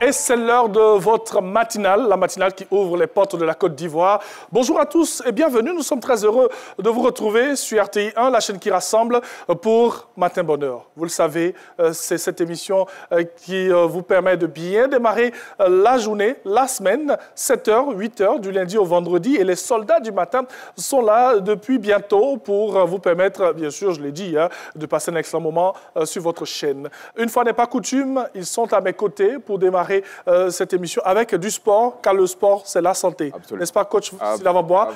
Et c'est l'heure de votre matinale, la matinale qui ouvre les portes de la Côte d'Ivoire. Bonjour à tous et bienvenue. Nous sommes très heureux de vous retrouver sur RTI 1, la chaîne qui rassemble pour Matin Bonheur. Vous le savez, c'est cette émission qui vous permet de bien démarrer la journée, la semaine, 7h, 8h, du lundi au vendredi. Et les soldats du matin sont là depuis bientôt pour vous permettre, bien sûr, je l'ai dit, de passer un excellent moment sur votre chaîne. Une fois n'est pas coutume, ils sont à mes côtés pour démarrer cette émission avec du sport, car le sport, c'est la santé. N'est-ce pas, coach Silavambois?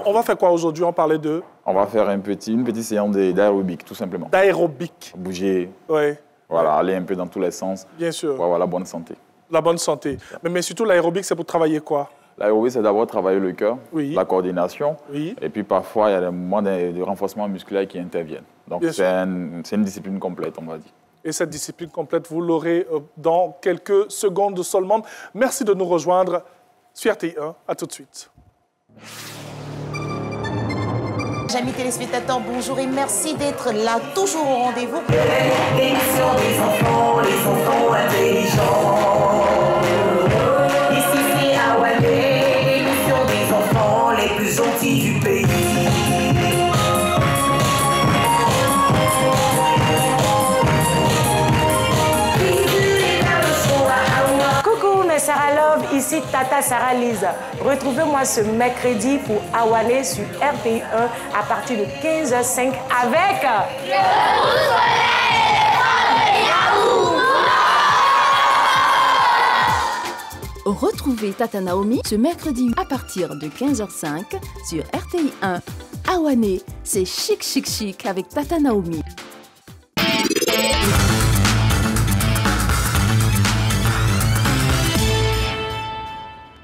On va faire quoi aujourd'hui? On parlait de... On va faire une petite séance d'aérobic, tout simplement. D'aérobic. Bouger. Oui. Voilà, aller un peu dans tous les sens. Bien sûr. Pour avoir la bonne santé. La bonne santé. Mais surtout, l'aérobic, c'est pour travailler quoi? L'aérobic, c'est d'abord travailler le cœur, oui, la coordination. Oui. Et puis parfois, il y a des moments de renforcement musculaire qui interviennent. Donc, c'est une discipline complète, on va dire. Et cette discipline complète, vous l'aurez dans quelques secondes seulement. Merci de nous rejoindre sur RTI 1. À tout de suite. Amis téléspectateurs, bonjour et merci d'être là, toujours au rendez-vous. L'émission des enfants intelligents. Ici c'est Awané, l'émission des enfants les plus gentils du pays. Sarah Love, ici Tata Sarah Lise. Retrouvez-moi ce mercredi pour Awané sur RTI 1 à partir de 15h05 avec... Retrouvez Tata Naomi ce mercredi à partir de 15h05 sur RTI 1. Awané, c'est chic, chic, chic avec Tata Naomi.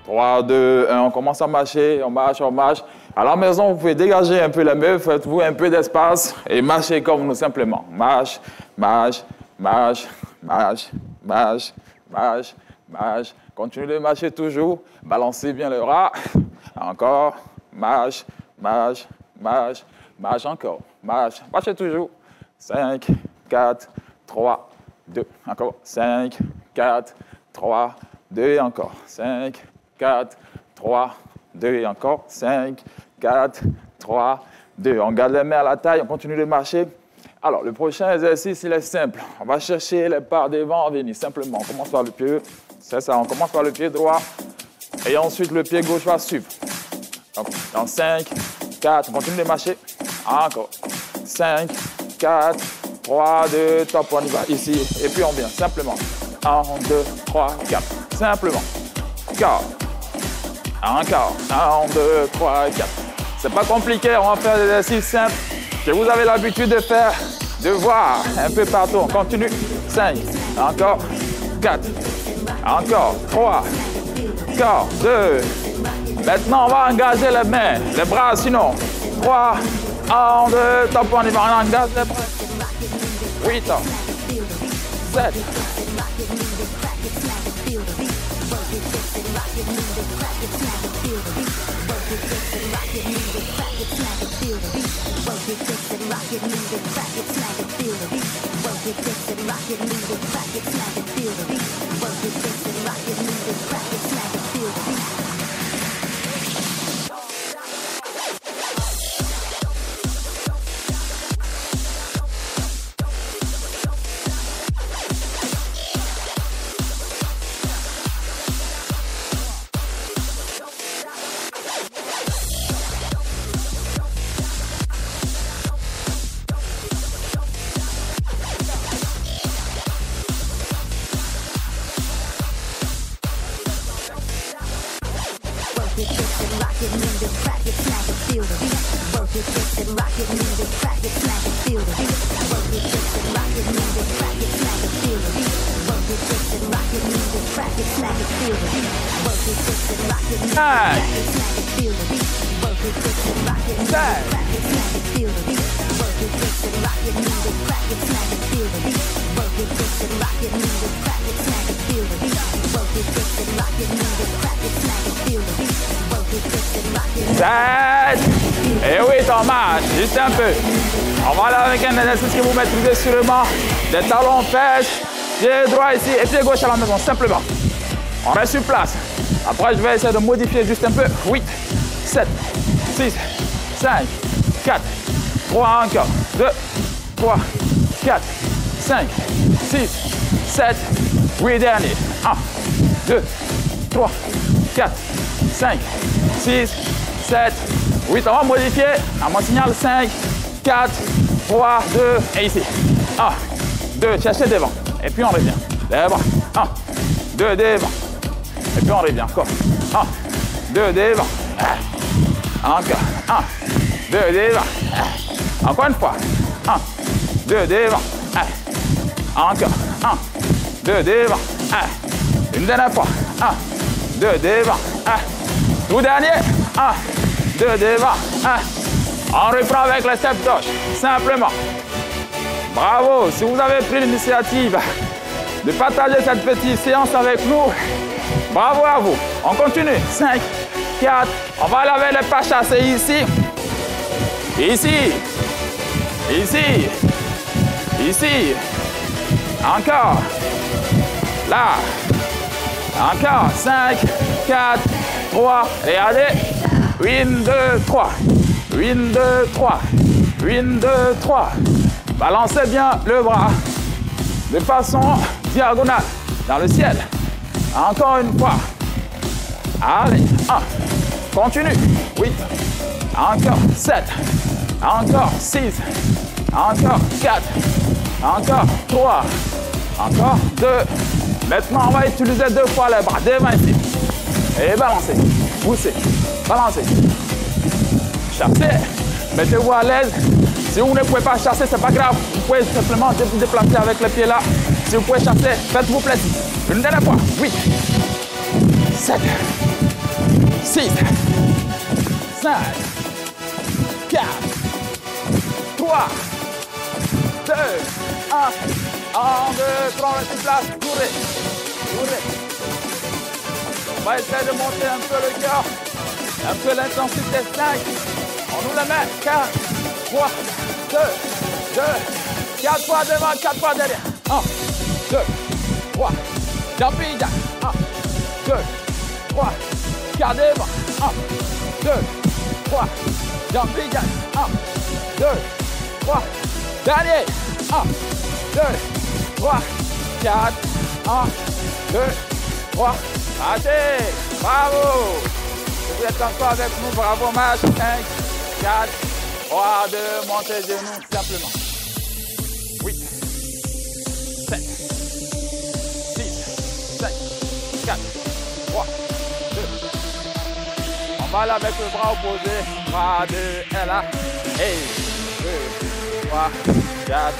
3, 2, 1, on commence à marcher, on marche, on marche. À la maison, vous pouvez dégager un peu les meufs, faites-vous un peu d'espace et marchez comme nous simplement. Marche, marche, marche, marche, marche, marche, marche. Continuez de marcher toujours, balancez bien le bras. Encore, marche, marche, marche, marche encore, marche, marchez toujours. 5, 4, 3, 2, encore. 5, 4, 3, 2 et encore. 5, 4, 3, 2 et encore. 5, 4, 3, 2. On garde les mains à la taille, on continue de marcher. Alors, le prochain exercice, il est simple. On va chercher les parts devant, venir simplement. On commence par le pied, c'est ça, on commence par le pied droit. Et ensuite, le pied gauche va suivre. Donc, dans 5, 4, on continue de marcher. Encore. 5, 4, 3, 2, top, on y va. Ici, et puis on vient simplement. 1, 2, 3, 4. Simplement. 4. Encore. 1, 2, 3, 4. C'est pas compliqué, on va faire des exercices simples que vous avez l'habitude de faire, de voir un peu partout. On continue. 5. Encore. 4. Encore. 3. Encore. 2. Maintenant, on va engager les mains, les bras sinon. 3. 1, 2, top, on y va. On engage les bras. 8. 7. 7. Et oui, on marche, juste un peu. On va aller avec un exercice que vous maîtrisez sûrement. Des talons, fesses, pied droit ici et pied gauche à la maison, simplement. On reste sur place. Après, je vais essayer de modifier juste un peu. 8, 7, 6, 5, 4, 3 encore. 2, 3, 4, 5, 6, 7, 8 derniers. 1, 2, 3, 4, 5, 6, 7, 8. On va modifier. À mon signal, 5, 4, 3, 2, et ici. 1, 2, cherchez devant. Et puis on revient. Les bras. 1, 2, devant. Et puis on revient encore. 1, 2, devant. Encore. 1, 2, devant. Encore une fois. 1, 2, devant. Encore. 1, 2, devant. Une dernière fois. 1, 2, devant. Tout dernier. 1, 2, devant. On reprend avec le step touch. Simplement. Bravo. Si vous avez pris l'initiative de partager cette petite séance avec nous, bravo à vous. On continue. 5, 4. On va aller avec les pas chassés ici. Ici. Ici. Ici. Encore. Là. Encore. 5, 4, 3. Et allez. 1, 2, 3. 1, 2, 3. 1, 2, 3. Balancez bien le bras de façon diagonale dans le ciel. Encore une fois. Allez. 1. Continue. 8. Encore 7. Encore 6. Encore 4. Encore 3. Encore 2. Maintenant, on va utiliser 2 fois les bras devant ici. Et balancez. Poussez. Balancez. Chassez. Mettez-vous à l'aise. Si vous ne pouvez pas chasser, c'est pas grave. Vous pouvez simplement vous déplacer avec les pieds là. Si vous pouvez chasser, faites-vous plaisir. Une dernière fois. 8. 7. 6. 5. 4. 3. 2. 1. 1, 2, 3, restez place. Courez. Courez. On va essayer de monter un peu le cœur. Un peu l'intensité. 5. On nous la met. 4. 3. 2. 4 fois devant, 4 fois derrière. 1, 2, 3. Jumping jack. 1, 2, 3. 4 devant. 1, 2, 3. Jumping jack. 1, 2, 3. Dernier. 1, 2, 3, 4. 1, 2, 3. Allez. Bravo. Vous êtes encore avec nous. Bravo, match. 5, 4, 3, 2. Montez les genoux simplement. 8, 7, 6, 5, 4, 3, 2. On va aller avec le bras opposé. 3, 2, et là. Et 2, 3, 4,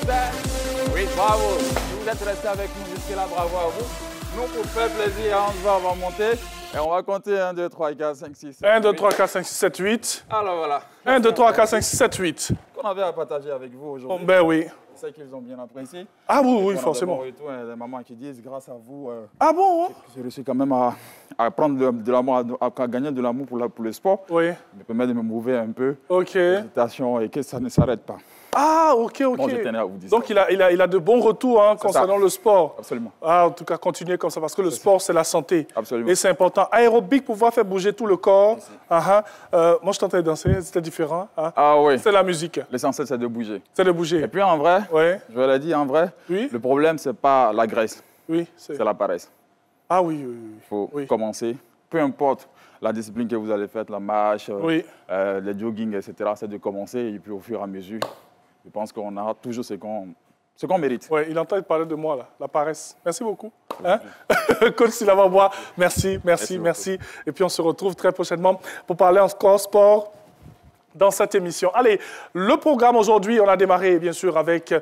5. Oui, bravo. Si vous êtes restés avec nous jusque-là, bravo à vous. Nous, pour faire plaisir, on va monter. Et on va compter 1, 2, 3, 4, 5, 6, 7, 1, 2, 3, 4, 5, 6, 7, 8. Alors voilà. 1, 2, 3, 4, 5, 6, 7, 8. Qu'on avait à partager avec vous aujourd'hui. Ben oui. Je sais qu'ils ont bien apprécié. Ah oui, oui, On a forcément. des bons retours, des mamans qui disent, grâce à vous, Ah bon, hein? j'ai réussi quand même à prendre de l'amour, à gagner de l'amour pour le sport. Oui. Me permet de me mouver un peu. OK. Méditation et que ça ne s'arrête pas. Ah, OK, OK. Bon, je tenais à vous dire Donc, ça. il a de bons retours hein, concernant le sport. Absolument. Ah, en tout cas, continuez comme ça, parce que le sport, c'est la santé. Absolument. Et c'est important. Aérobic, pouvoir faire bouger tout le corps. Moi, je tentais de danser, c'était différent. Hein. Ah oui. C'est la musique. L'essentiel, c'est de bouger. C'est de bouger. Et puis en vrai, Oui. je l'ai dit en vrai, Oui. le problème, ce n'est pas la graisse, Oui. c'est la paresse. Ah oui, oui, oui. Il faut Oui. commencer. Peu importe la discipline que vous allez faire, la marche, Oui. le jogging, etc., c'est de commencer et puis au fur et à mesure, je pense qu'on aura toujours ce qu'on mérite. Oui, il entend parler de moi, là, la paresse. Merci beaucoup. Hein? Coach Silava-Bois, merci. Et puis, on se retrouve très prochainement pour parler encore sport dans cette émission. Allez, le programme aujourd'hui, on a démarré bien sûr avec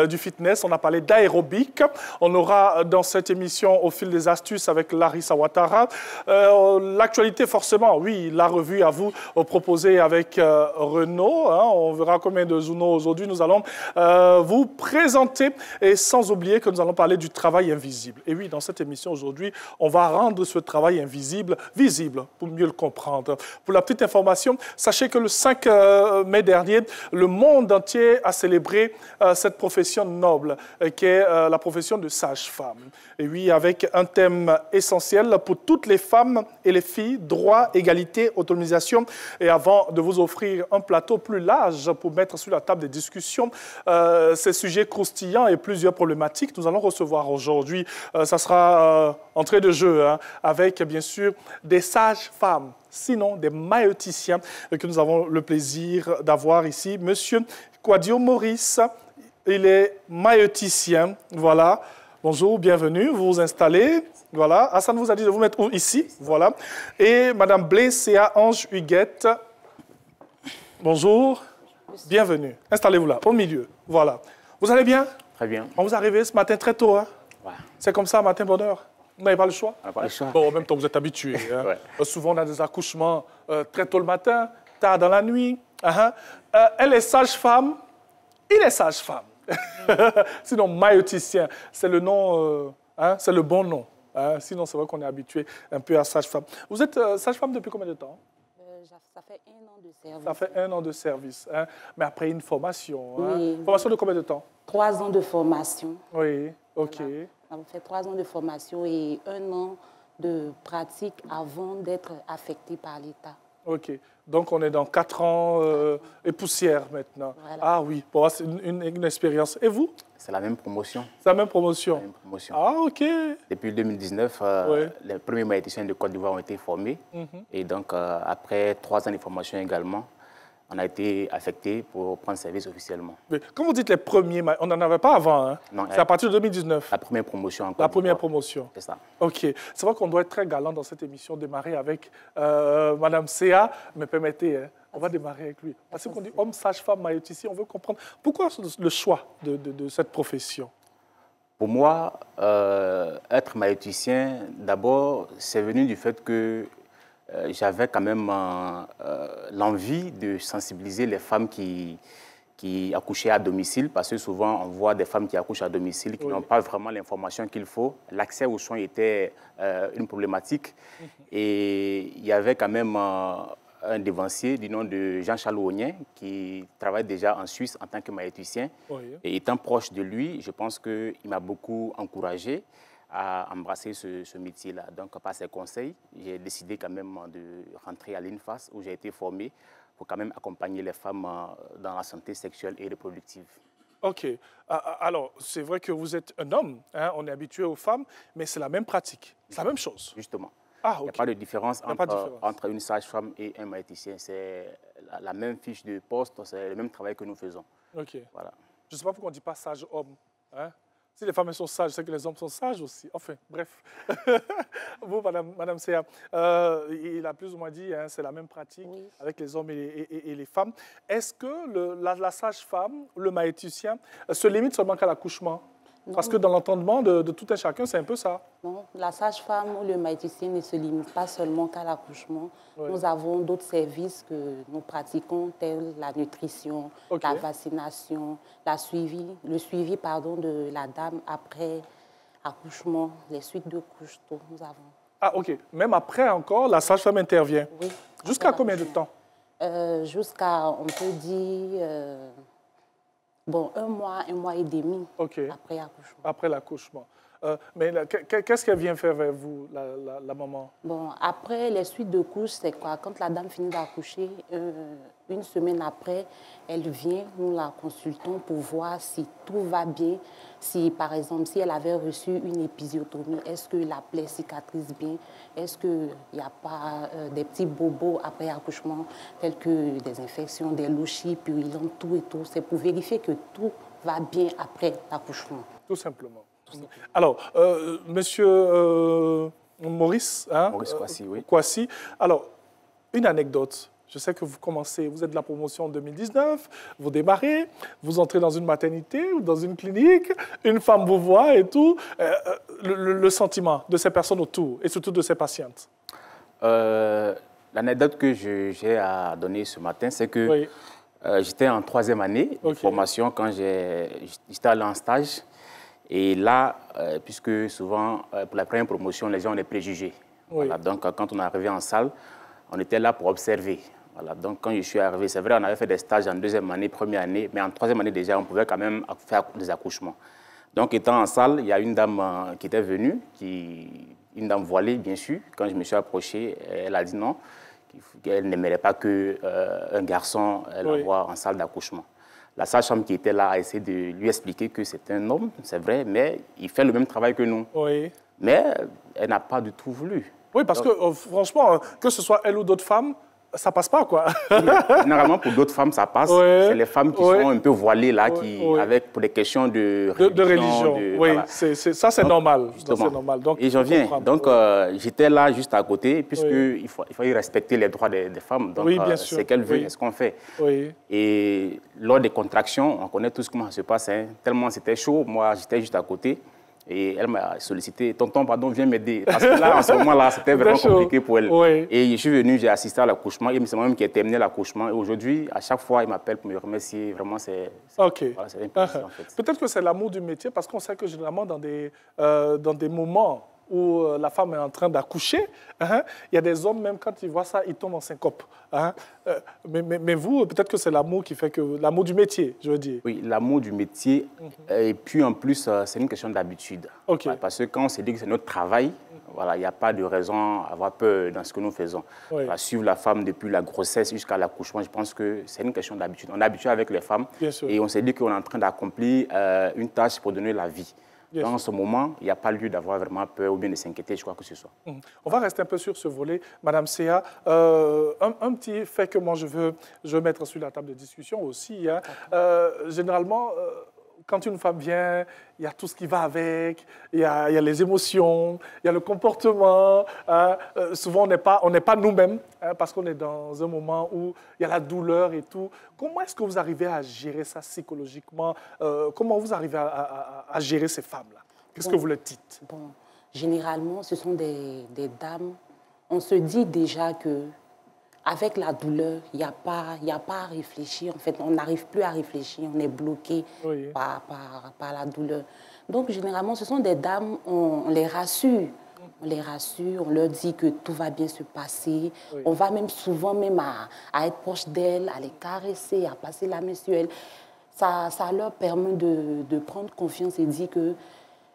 du fitness, on a parlé d'aérobic. On aura dans cette émission au fil des astuces avec Larissa Ouattara. L'actualité forcément, oui, la revue à vous proposée avec Renaud. Hein, on verra combien de Zuno aujourd'hui. Nous allons vous présenter et sans oublier que nous allons parler du travail invisible. Et oui, dans cette émission aujourd'hui, on va rendre ce travail invisible visible pour mieux le comprendre. Pour la petite information, sachez que le 5 5 mai dernier, le monde entier a célébré cette profession noble qui est la profession de sage-femme. Et oui, avec un thème essentiel pour toutes les femmes et les filles, droit, égalité, autonomisation. Et avant de vous offrir un plateau plus large pour mettre sur la table des discussions ces sujets croustillants et plusieurs problématiques, nous allons recevoir aujourd'hui, ça sera entrée de jeu, hein, avec bien sûr des sages-femmes, sinon des maïeuticiens que nous avons le plaisir d'avoir ici. Monsieur Kwadio Maurice, il est maïeuticien, voilà. Bonjour, bienvenue, vous vous installez, voilà. Hassan vous a dit de vous mettre ici, voilà. Et Madame Blessea Ange Huguette, bonjour, bienvenue. Installez-vous là, au milieu, voilà. Vous allez bien? Très bien. On vous est arrivé ce matin très tôt, hein? Ouais. C'est comme ça, matin, bonne heure? Vous n'avez pas le choix? On n'a pas le choix. Bon, en même temps, vous êtes habitués. Hein? Ouais. Souvent, on a des accouchements très tôt le matin, tard dans la nuit. Elle est sage-femme, il est sage-femme. Sinon, maïeuticien, c'est le nom, c'est le bon nom. Hein? Sinon, c'est vrai qu'on est habitué un peu à sage-femme. Vous êtes sage-femme depuis combien de temps? Ça fait 1 an de service. Ça fait 1 an de service. Hein? Mais après une formation. Oui. Hein? Formation de combien de temps? 3 ans de formation. Oui, OK. Voilà. On fait 3 ans de formation et 1 an de pratique avant d'être affecté par l'État. OK. Donc, on est dans 4 ans et poussière maintenant. Voilà. Ah oui, bon, c'est une expérience. Et vous? C'est la même promotion. C'est la même promotion? La même promotion. Ah, OK. Depuis 2019, les premiers maïeuticiens de Côte d'Ivoire ont été formés. Et donc, après 3 ans de formation également, on a été affecté pour prendre service officiellement. Mais quand vous dites les premiers, on n'en avait pas avant, hein? Non, C'est à partir de 2019? La première promotion en Côte La première d'Ivoire. promotion. C'est ça. OK. C'est vrai qu'on doit être très galant dans cette émission, démarrer avec Madame Céa, mais permettez, hein, on va démarrer avec lui. Parce qu'on dit homme, sage-femme, maïeuticien, on veut comprendre pourquoi le choix de cette profession? Pour moi, être maïeuticien, d'abord, c'est venu du fait que j'avais quand même l'envie de sensibiliser les femmes qui accouchaient à domicile, parce que souvent on voit des femmes qui accouchent à domicile qui n'ont pas vraiment l'information qu'il faut. L'accès aux soins était une problématique. Et il y avait quand même un dévancier du nom de Jean-Charles Ognien qui travaille déjà en Suisse en tant que maïeuticien. Et étant proche de lui, je pense qu'il m'a beaucoup encouragé à embrasser ce métier-là. Donc, par ses conseils, j'ai décidé quand même de rentrer à l'INFAS où j'ai été formé pour quand même accompagner les femmes dans la santé sexuelle et reproductive. OK. Alors, c'est vrai que vous êtes un homme, hein, on est habitué aux femmes, mais c'est la même pratique, c'est la même chose. Justement. Ah, Il n'y a pas de différence entre une sage-femme et un maïeuticien. C'est la même fiche de poste, c'est le même travail que nous faisons. OK. Voilà. Je ne sais pas pourquoi on ne dit pas sage-homme. Hein? Si les femmes sont sages, c'est que les hommes sont sages aussi. Enfin, bref. Vous, Madame Céa, il a plus ou moins dit, hein, c'est la même pratique avec les hommes et les femmes. Est-ce que la sage-femme, le maïeuticien, se limite seulement qu'à l'accouchement? Parce que dans l'entendement de tout un chacun, c'est un peu ça. Non, la sage-femme ou le maïeuticien ne se limite pas seulement qu'à l'accouchement. Nous avons d'autres services que nous pratiquons, tels la nutrition, la vaccination, le suivi de la dame après accouchement, les suites de couches, tout, nous avons. Ah, OK. Même après encore, la sage-femme intervient? Oui. Jusqu'à combien de temps? Jusqu'à, on peut dire... Bon, un mois et demi après l'accouchement. Après l'accouchement. Mais qu'est-ce qu'elle vient faire vers vous, la maman? Bon, après les suites de couches, c'est quoi? Quand la dame finit d'accoucher, une semaine après, elle vient, nous la consultons pour voir si tout va bien. Si, par exemple, si elle avait reçu une épisiotomie, est-ce que la plaie cicatrise bien? Est-ce qu'il n'y a pas des petits bobos après l'accouchement, tels que des infections, des louchis, purulentes, tout et tout? C'est pour vérifier que tout va bien après l'accouchement. Tout simplement. Alors, monsieur Maurice, hein, Maurice Kwasi, oui. Kwasi. Alors, une anecdote. Je sais que vous commencez, vous êtes de la promotion en 2019, vous démarrez, vous entrez dans une maternité ou dans une clinique, une femme vous voit et tout. Le sentiment de ces personnes autour et surtout de ces patientes? L'anecdote que j'ai à donner ce matin, c'est que j'étais en 3e année de formation quand j'étais allé en stage. Et là, puisque souvent, pour la première promotion, les gens ont des préjugés. Voilà, donc, quand on est arrivé en salle, on était là pour observer. Voilà, donc quand je suis arrivé, c'est vrai, on avait fait des stages en deuxième année, première année, mais en troisième année déjà, on pouvait quand même faire des accouchements. Donc étant en salle, il y a une dame qui était venue, une dame voilée bien sûr. Quand je me suis approché, elle a dit non, qu'elle n'aimerait pas qu'un garçon l'envoie en salle d'accouchement. La sage-femme qui était là a essayé de lui expliquer que c'est un homme, c'est vrai, mais il fait le même travail que nous. Oui. Mais elle n'a pas du tout voulu. Oui, parce que franchement, que ce soit elle ou d'autres femmes, ça passe pas, quoi. Généralement, pour d'autres femmes, ça passe. Ouais. C'est les femmes qui sont un peu voilées, là, avec, pour des questions de religion. Oui, voilà. Ça, c'est normal. Donc, et j'en viens. Donc, j'étais là, juste à côté, puisqu'il fallait respecter les droits des femmes. Donc, c'est qu'elle veut, est-ce qu'on fait. Oui. Et lors des contractions, on connaît tous comment ça se passe. Hein. Tellement c'était chaud, moi, j'étais juste à côté. Et elle m'a sollicité, tonton, pardon, viens m'aider. Parce que là, en ce moment-là, c'était vraiment compliqué pour elle. Oui. Et je suis venu, j'ai assisté à l'accouchement. Et c'est moi-même qui ai terminé l'accouchement. Et aujourd'hui, à chaque fois, il m'appelle pour me remercier. Vraiment, c'est voilà, important, en fait. Peut-être que c'est l'amour du métier, parce qu'on sait que généralement, dans des moments où la femme est en train d'accoucher, il y a des hommes, même quand ils voient ça, ils tombent en syncope. Mais vous, peut-être que c'est l'amour qui fait que... L'amour du métier, je veux dire. Oui, l'amour du métier. Et puis, en plus, c'est une question d'habitude. Okay. Parce que quand on se dit que c'est notre travail, voilà, il n'y a pas de raison à avoir peur dans ce que nous faisons. Oui. Suivre la femme depuis la grossesse jusqu'à l'accouchement, je pense que c'est une question d'habitude. On est habitué avec les femmes et on s'est dit qu'on est en train d'accomplir une tâche pour donner la vie. Dans ce moment, il n'y a pas lieu d'avoir vraiment peur ou bien de s'inquiéter, je crois que ce soit. On va rester un peu sur ce volet. Madame Séa, un petit fait que moi je veux mettre sur la table de discussion aussi. Hein. Généralement, quand une femme vient, il y a tout ce qui va avec, il y a les émotions, il y a le comportement. Souvent, on n'est pas nous-mêmes parce qu'on est dans un moment où il y a la douleur et tout. Comment est-ce que vous arrivez à gérer ça psychologiquement? Comment vous arrivez à gérer ces femmes-là? Qu'est-ce que vous leur dites? Généralement, ce sont des dames. On se dit déjà que avec la douleur, il n'y a pas à réfléchir. En fait, on n'arrive plus à réfléchir. On est bloqué par la douleur. Donc, généralement, ce sont des dames, on les rassure. On les rassure, on leur dit que tout va bien se passer. Oui. On va même souvent à être proche d'elles, à les caresser, à passer la main sur elles. Ça leur permet de prendre confiance et dire que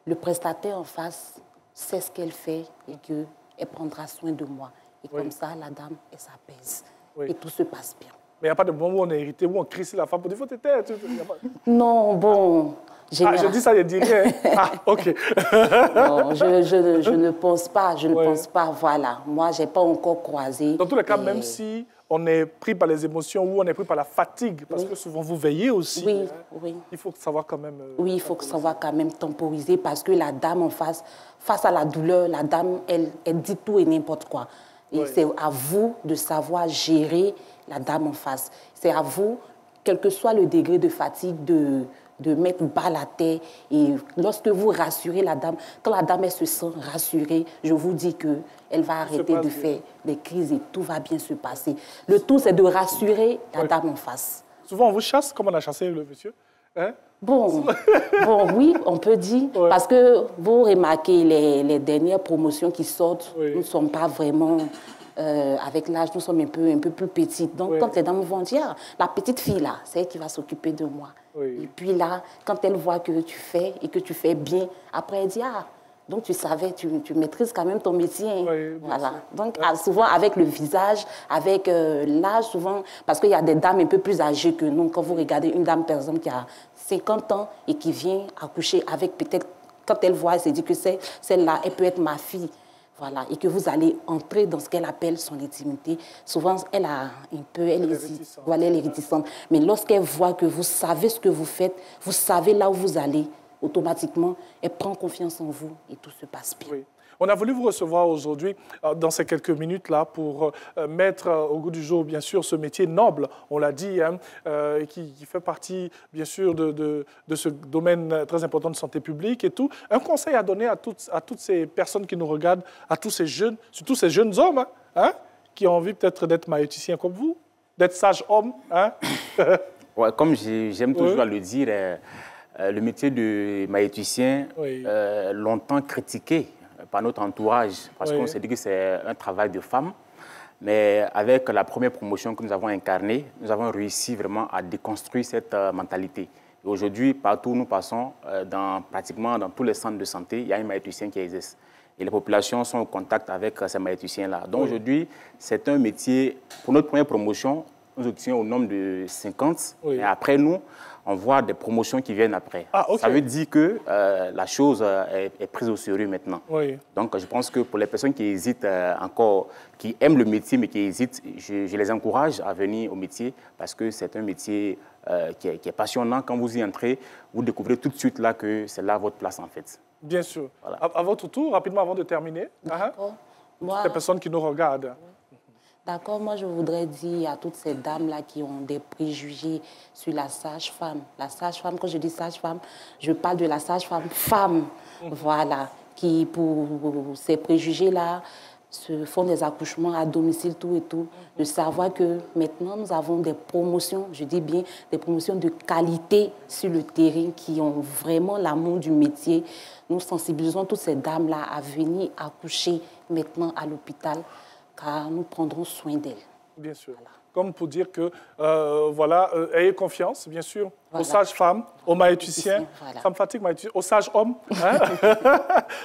le prestataire en face sait ce qu'elle fait et qu'elle prendra soin de moi. Et comme ça, la dame, elle s'apaise. Et tout se passe bien. Mais il n'y a pas de moment où on est irrité, où on crie sur la femme pour dire « faut te taire ». Non, bon... je dis ça, je dis rien. Ah, OK. Non, je ne pense pas, pense pas, voilà. Moi, je n'ai pas encore croisé. Dans tous les cas, même si on est pris par les émotions ou on est pris par la fatigue, parce que souvent vous veillez aussi. Oui, oui. Il faut savoir quand même... oui, il faut savoir quand même temporiser parce que la dame en face à la douleur, la dame, elle dit tout et n'importe quoi. Et c'est à vous de savoir gérer la dame en face. C'est à vous, quel que soit le degré de fatigue, de mettre bas la tête. Et lorsque vous rassurez la dame, quand la dame elle se sent rassurée, je vous dis qu'elle va arrêter de faire des crises et tout va bien se passer. Le tout, c'est de rassurer la dame en face. Souvent, on vous chasse comme on a chassé le monsieur. Hein? Bon, oui, on peut dire. Parce que vous remarquez les dernières promotions qui sortent, nous ne sommes pas vraiment... avec l'âge, nous sommes un peu plus petites. Donc, quand les dames vont dire, la petite fille, là, c'est elle qui va s'occuper de moi. Et puis là, quand elle voit que tu fais et que tu fais bien, après, elle dit, donc tu savais, tu maîtrises quand même ton métier. Voilà. Donc, souvent, avec le visage, avec l'âge, souvent, parce qu'il y a des dames un peu plus âgées que nous. Quand vous regardez une dame, par exemple, qui a 50 ans et qui vient accoucher avec peut-être, quand elle voit, elle se dit que celle-là, elle peut être ma fille. Voilà, et que vous allez entrer dans ce qu'elle appelle son intimité. Souvent, elle a un peu, elle hésite. Voilà, elle est réticente. Mais lorsqu'elle voit que vous savez ce que vous faites, vous savez là où vous allez, automatiquement, elle prend confiance en vous et tout se passe bien. Oui. On a voulu vous recevoir aujourd'hui, dans ces quelques minutes-là, pour mettre au goût du jour, bien sûr, ce métier noble, on l'a dit, hein, qui fait partie, bien sûr, de ce domaine très important de santé publique et tout. Un conseil à donner à toutes ces personnes qui nous regardent, à tous ces jeunes, surtout ces jeunes hommes, hein, qui ont envie peut-être d'être maïeuticien comme vous, d'être sage-homme. Hein. Comme j'aime toujours le dire, le métier de maïeuticien, longtemps critiqué par notre entourage, parce qu'on s'est dit que c'est un travail de femme. Mais avec la première promotion que nous avons incarnée, nous avons réussi vraiment à déconstruire cette mentalité. Et aujourd'hui, partout où nous passons, pratiquement dans tous les centres de santé, il y a un maïeuticien qui existe. Et les populations sont en contact avec ces maïeuthiciens-là. Donc aujourd'hui, c'est un métier, pour notre première promotion, nous obtenons au nombre de 50. Et après nous, on voit des promotions qui viennent après. Ah, okay. Ça veut dire que la chose est prise au sérieux maintenant. Oui. Donc, je pense que pour les personnes qui hésitent encore, qui aiment le métier mais qui hésitent, je les encourage à venir au métier parce que c'est un métier qui est passionnant. Quand vous y entrez, vous découvrez tout de suite là que c'est là votre place en fait. Bien sûr. Voilà. À votre tour, rapidement avant de terminer, les personnes qui nous regardent. D'accord, moi je voudrais dire à toutes ces dames-là qui ont des préjugés sur la sage-femme. La sage-femme, quand je dis sage-femme, je parle de la sage-femme femme, voilà, qui pour ces préjugés-là se font des accouchements à domicile, tout et tout. De savoir que maintenant nous avons des promotions, je dis bien des promotions de qualité sur le terrain qui ont vraiment l'amour du métier. Nous sensibilisons toutes ces dames-là à venir accoucher maintenant à l'hôpital, car nous prendrons soin d'elles. Bien sûr. Voilà. Comme pour dire que, ayez confiance, bien sûr, aux sages-femmes, aux maïeuthiciens. Voilà. Ça me fatigue, maïeuthiciens, aux sages-hommes. Hein?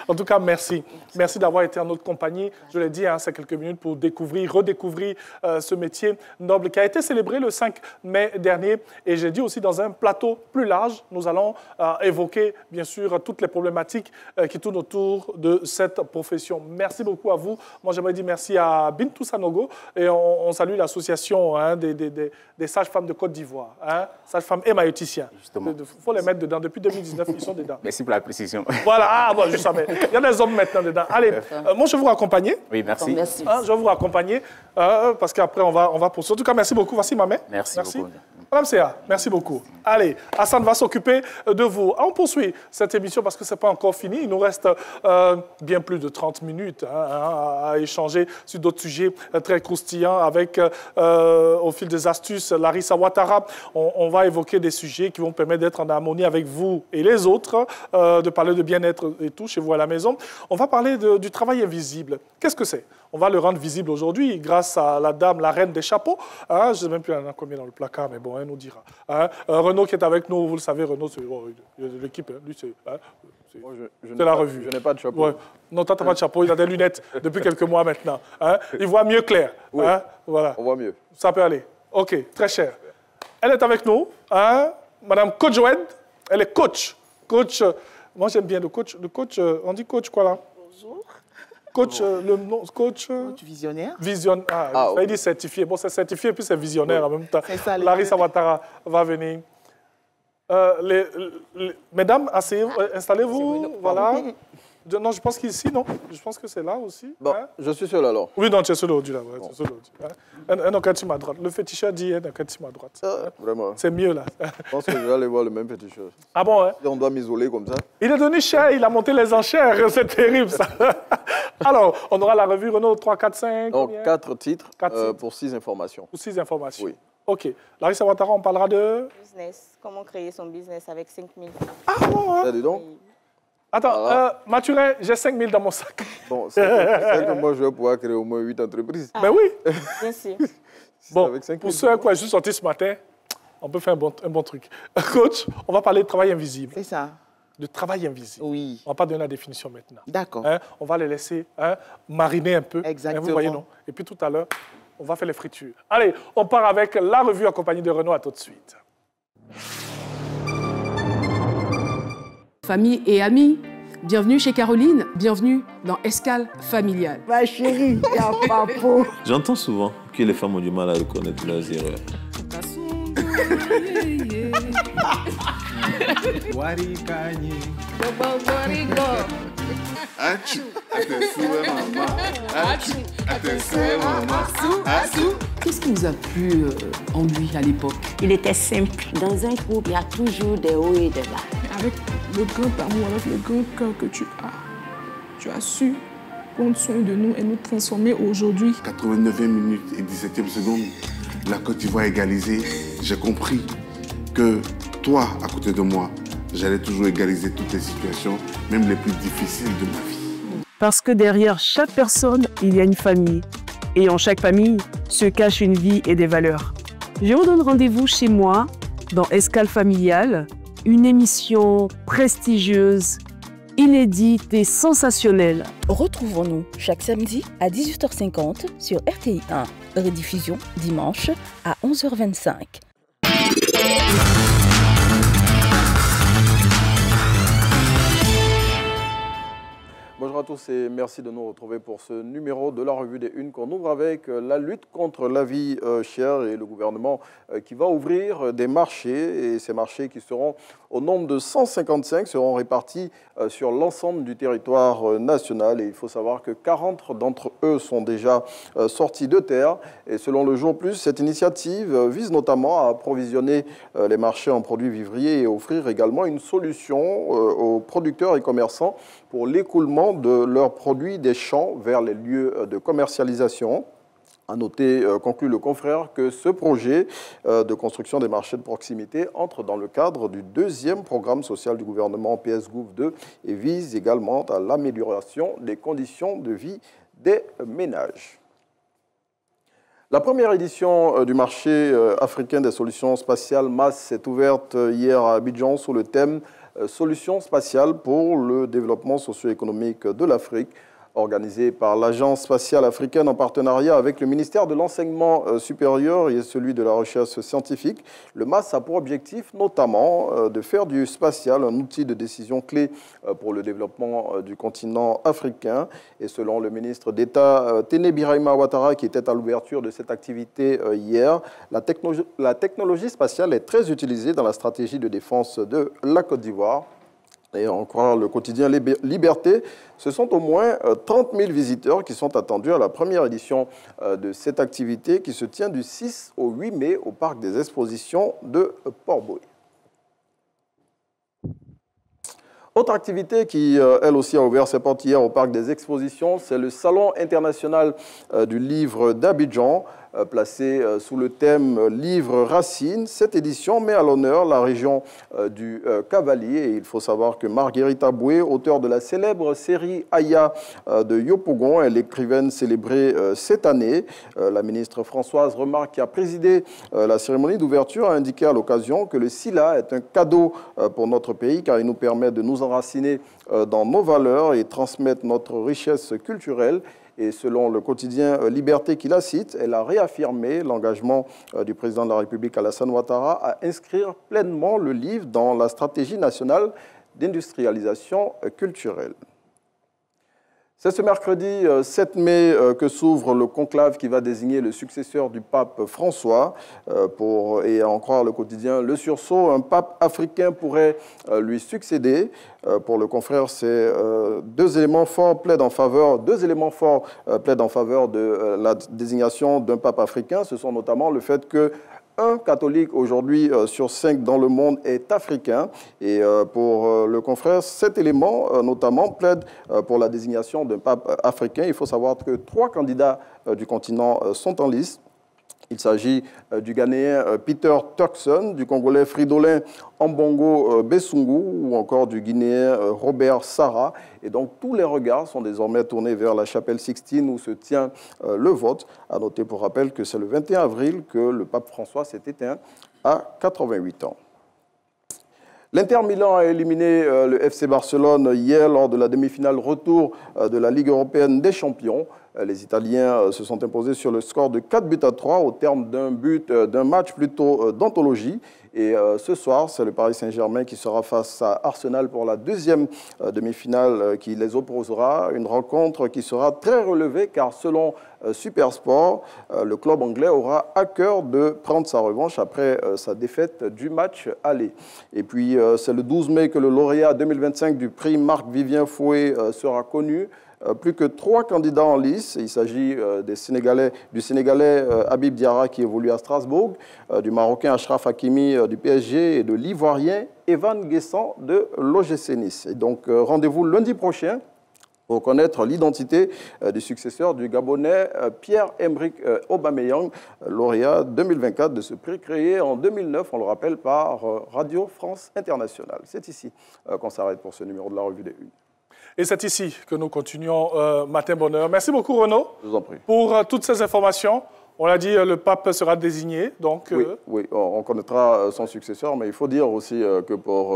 En tout cas, merci. Merci d'avoir été en notre compagnie. Je l'ai dit, c'est quelques minutes pour redécouvrir ce métier noble qui a été célébré le 5 mai dernier. Et j'ai dit aussi, dans un plateau plus large, nous allons évoquer, bien sûr, toutes les problématiques qui tournent autour de cette profession. Merci beaucoup à vous. Moi, j'aimerais dire merci à Bintou Sanogo et on salue l'association des sages-femmes de Côte d'Ivoire, sages-femmes et maïeuthiciens. Il faut les mettre dedans. Depuis 2019, ils sont dedans. Merci pour la précision. Voilà, je savais. Il y a des hommes maintenant dedans. Allez, moi, je vais vous raccompagner. Oui, merci. Merci. Je vais vous raccompagner parce qu'après, on va poursuivre. En tout cas, merci beaucoup. Voici ma main. Merci beaucoup. Madame Séa, merci beaucoup. Allez, Hassan va s'occuper de vous. On poursuit cette émission parce que ce n'est pas encore fini. Il nous reste bien plus de 30 minutes à échanger sur d'autres sujets très croustillants avec, au fil des astuces, Larissa Ouattara. On va évoquer des sujets qui vont permettre d'être en harmonie avec vous et les autres, de parler de bien-être et tout chez vous à la maison. On va parler du travail invisible. Qu'est-ce que c'est? On va le rendre visible aujourd'hui grâce à la dame, la reine des chapeaux. Je ne sais même plus combien dans le placard, mais bon, elle nous dira. Renaud qui est avec nous, vous le savez, Renaud, c'est l'équipe. Lui, c'est la revue. Je n'ai pas de chapeau. Ouais. Non, toi, tu n'as pas de chapeau. Il a des lunettes depuis quelques mois maintenant. Il voit mieux clair. Oui, voilà. On voit mieux. Ça peut aller. OK, très cher. Elle est avec nous, Madame Coach Joed. Elle est coach. Coach, moi j'aime bien le coach. Le coach, on dit coach quoi là? Bonjour. Coach, le nom, coach visionnaire. Il dit certifié. Bon, c'est certifié, puis c'est visionnaire en même temps. Ça, Larissa Ouattara va venir. Mesdames, installez-vous. Voilà. Non, je pense qu'ici, non. Je pense que c'est là aussi. Bon, je suis seul alors. Oui, non, tu es seul aujourd'hui. Là. Bon. Un enquêtement à droite. Le féticheur dit un enquêtement à droite. Vraiment. C'est mieux là. Je pense que je vais aller voir le même féticheur. Ah bon, hein? On doit m'isoler comme ça. Il est devenu cher, il a monté les enchères. C'est terrible ça. Alors, on aura la revue Renaud 3, 4, 5. Donc, 4 titres pour 6 informations. Pour 6 informations. Oui. OK. Larissa Ouattara, on parlera de... Business. Comment créer son business avec 5 000. Ah bon, hein? Dis donc. Attends, Mathurin, j'ai 5 000 dans mon sac. Bon, c'est que moi, je vais pouvoir créer au moins 8 entreprises. Mais oui. Bien sûr. Bon, pour ceux qui sont sortis ce matin, on peut faire un bon truc. Coach, on va parler de travail invisible. C'est ça. De travail invisible. Oui. On va pas donner la définition maintenant. D'accord. On va les laisser mariner un peu. Exactement. Vous voyez, non? Et puis tout à l'heure, on va faire les fritures. Allez, on part avec la revue accompagnée de Renaud. À tout de suite. Famille et amis, bienvenue chez Caroline, bienvenue dans Escale familiale. Ma chérie, y a pas beau. J'entends souvent que les femmes ont du mal à reconnaître leurs erreurs. Qu'est-ce qui vous a plu en lui à l'époque? Il était simple. Dans un couple, il y a toujours des hauts et des bas. Avec le grand amour, avec le grand cœur que tu as su prendre soin de nous et nous transformer aujourd'hui. 89e minute et 17e seconde, la Côte d'Ivoire égalisée. J'ai compris que toi, à côté de moi, j'allais toujours égaliser toutes les situations, même les plus difficiles de ma vie. Parce que derrière chaque personne, il y a une famille. Et en chaque famille se cache une vie et des valeurs. Je vous donne rendez-vous chez moi dans Escale Familiale, une émission prestigieuse, inédite et sensationnelle. Retrouvons-nous chaque samedi à 18h50 sur RTI 1. Rediffusion dimanche à 11h25. Bonjour à tous et merci de nous retrouver pour ce numéro de la Revue des Unes qu'on ouvre avec la lutte contre la vie chère et le gouvernement qui va ouvrir des marchés. Et ces marchés qui seront au nombre de 155 seront répartis sur l'ensemble du territoire national. Et il faut savoir que 40 d'entre eux sont déjà sortis de terre. Et selon le Jour Plus, cette initiative vise notamment à approvisionner les marchés en produits vivriers et offrir également une solution aux producteurs et commerçants pour l'écoulement de leurs produits des champs vers les lieux de commercialisation. À noter, conclut le confrère, que ce projet de construction des marchés de proximité entre dans le cadre du 2e programme social du gouvernement PS-Gouv2 et vise également à l'amélioration des conditions de vie des ménages. La première édition du marché africain des solutions spatiales MAS s'est ouverte hier à Abidjan sous le thème « Solutions spatiales pour le développement socio-économique de l'Afrique », organisé par l'Agence spatiale africaine en partenariat avec le ministère de l'Enseignement supérieur et celui de la recherche scientifique. Le MAS a pour objectif notamment de faire du spatial un outil de décision clé pour le développement du continent africain. Et selon le ministre d'État Téné Birahima Ouattara, qui était à l'ouverture de cette activité hier, la technologie spatiale est très utilisée dans la stratégie de défense de la Côte d'Ivoire. Et en croire le quotidien Liberté, ce sont au moins 30 000 visiteurs qui sont attendus à la première édition de cette activité qui se tient du 6 au 8 mai au parc des expositions de Port-Bouët. Autre activité qui, elle aussi, a ouvert ses portes hier au parc des expositions, c'est le Salon international du livre d'Abidjan, placé sous le thème « Livre Racine ». Cette édition met à l'honneur la région du Cavalier. Et il faut savoir que Marguerite Aboué, auteure de la célèbre série Aya de Yopougon, est l'écrivaine célébrée cette année. La ministre Françoise Remarque, qui a présidé la cérémonie d'ouverture, a indiqué à l'occasion que le SILA est un cadeau pour notre pays car il nous permet de nous enraciner dans nos valeurs et transmettre notre richesse culturelle. Et selon le quotidien Liberté qui la cite, elle a réaffirmé l'engagement du président de la République Alassane Ouattara à inscrire pleinement le livre dans la stratégie nationale d'industrialisation culturelle. C'est ce mercredi 7 mai que s'ouvre le conclave qui va désigner le successeur du pape François. Et à en croire le quotidien Le Sursaut, un pape africain pourrait lui succéder. Pour le confrère, c'est deux éléments forts plaident en faveur de la désignation d'un pape africain. Ce sont notamment le fait que un catholique aujourd'hui sur 5 dans le monde est africain. Et pour le confrère, cet élément notamment plaide pour la désignation d'un pape africain. Il faut savoir que 3 candidats du continent sont en liste. Il s'agit du Ghanéen Peter Turkson, du Congolais Fridolin Ambongo Bessungu ou encore du Guinéen Robert Sarah. Et donc tous les regards sont désormais tournés vers la chapelle Sixtine où se tient le vote. À noter pour rappel que c'est le 21 avril que le pape François s'est éteint à 88 ans. L'Inter Milan a éliminé le FC Barcelone hier lors de la demi-finale retour de la Ligue européenne des champions. Les Italiens se sont imposés sur le score de 4-3 au terme d'un match plutôt d'anthologie. Et ce soir, c'est le Paris Saint-Germain qui sera face à Arsenal pour la deuxième demi-finale qui les opposera. Une rencontre qui sera très relevée car selon Supersport, le club anglais aura à cœur de prendre sa revanche après sa défaite du match aller. Et puis, c'est le 12 mai que le lauréat 2025 du prix Marc-Vivien Fouet sera connu. Plus que 3 candidats en lice. Il s'agit du Sénégalais Habib Diarra qui évolue à Strasbourg, du Marocain Achraf Hakimi du PSG et de l'Ivoirien Evan Guessant de l'OGC Nice. Et donc rendez-vous lundi prochain pour connaître l'identité du successeur du Gabonais Pierre-Emerick Aubameyang, lauréat 2024 de ce prix créé en 2009, on le rappelle, par Radio France Internationale. C'est ici qu'on s'arrête pour ce numéro de la Revue des Unes. Et c'est ici que nous continuons Matin Bonheur. Merci beaucoup, Renaud, Je vous en prie. pour toutes ces informations. On l'a dit, le pape sera désigné, donc... Oui, on connaîtra son successeur, mais il faut dire aussi que pour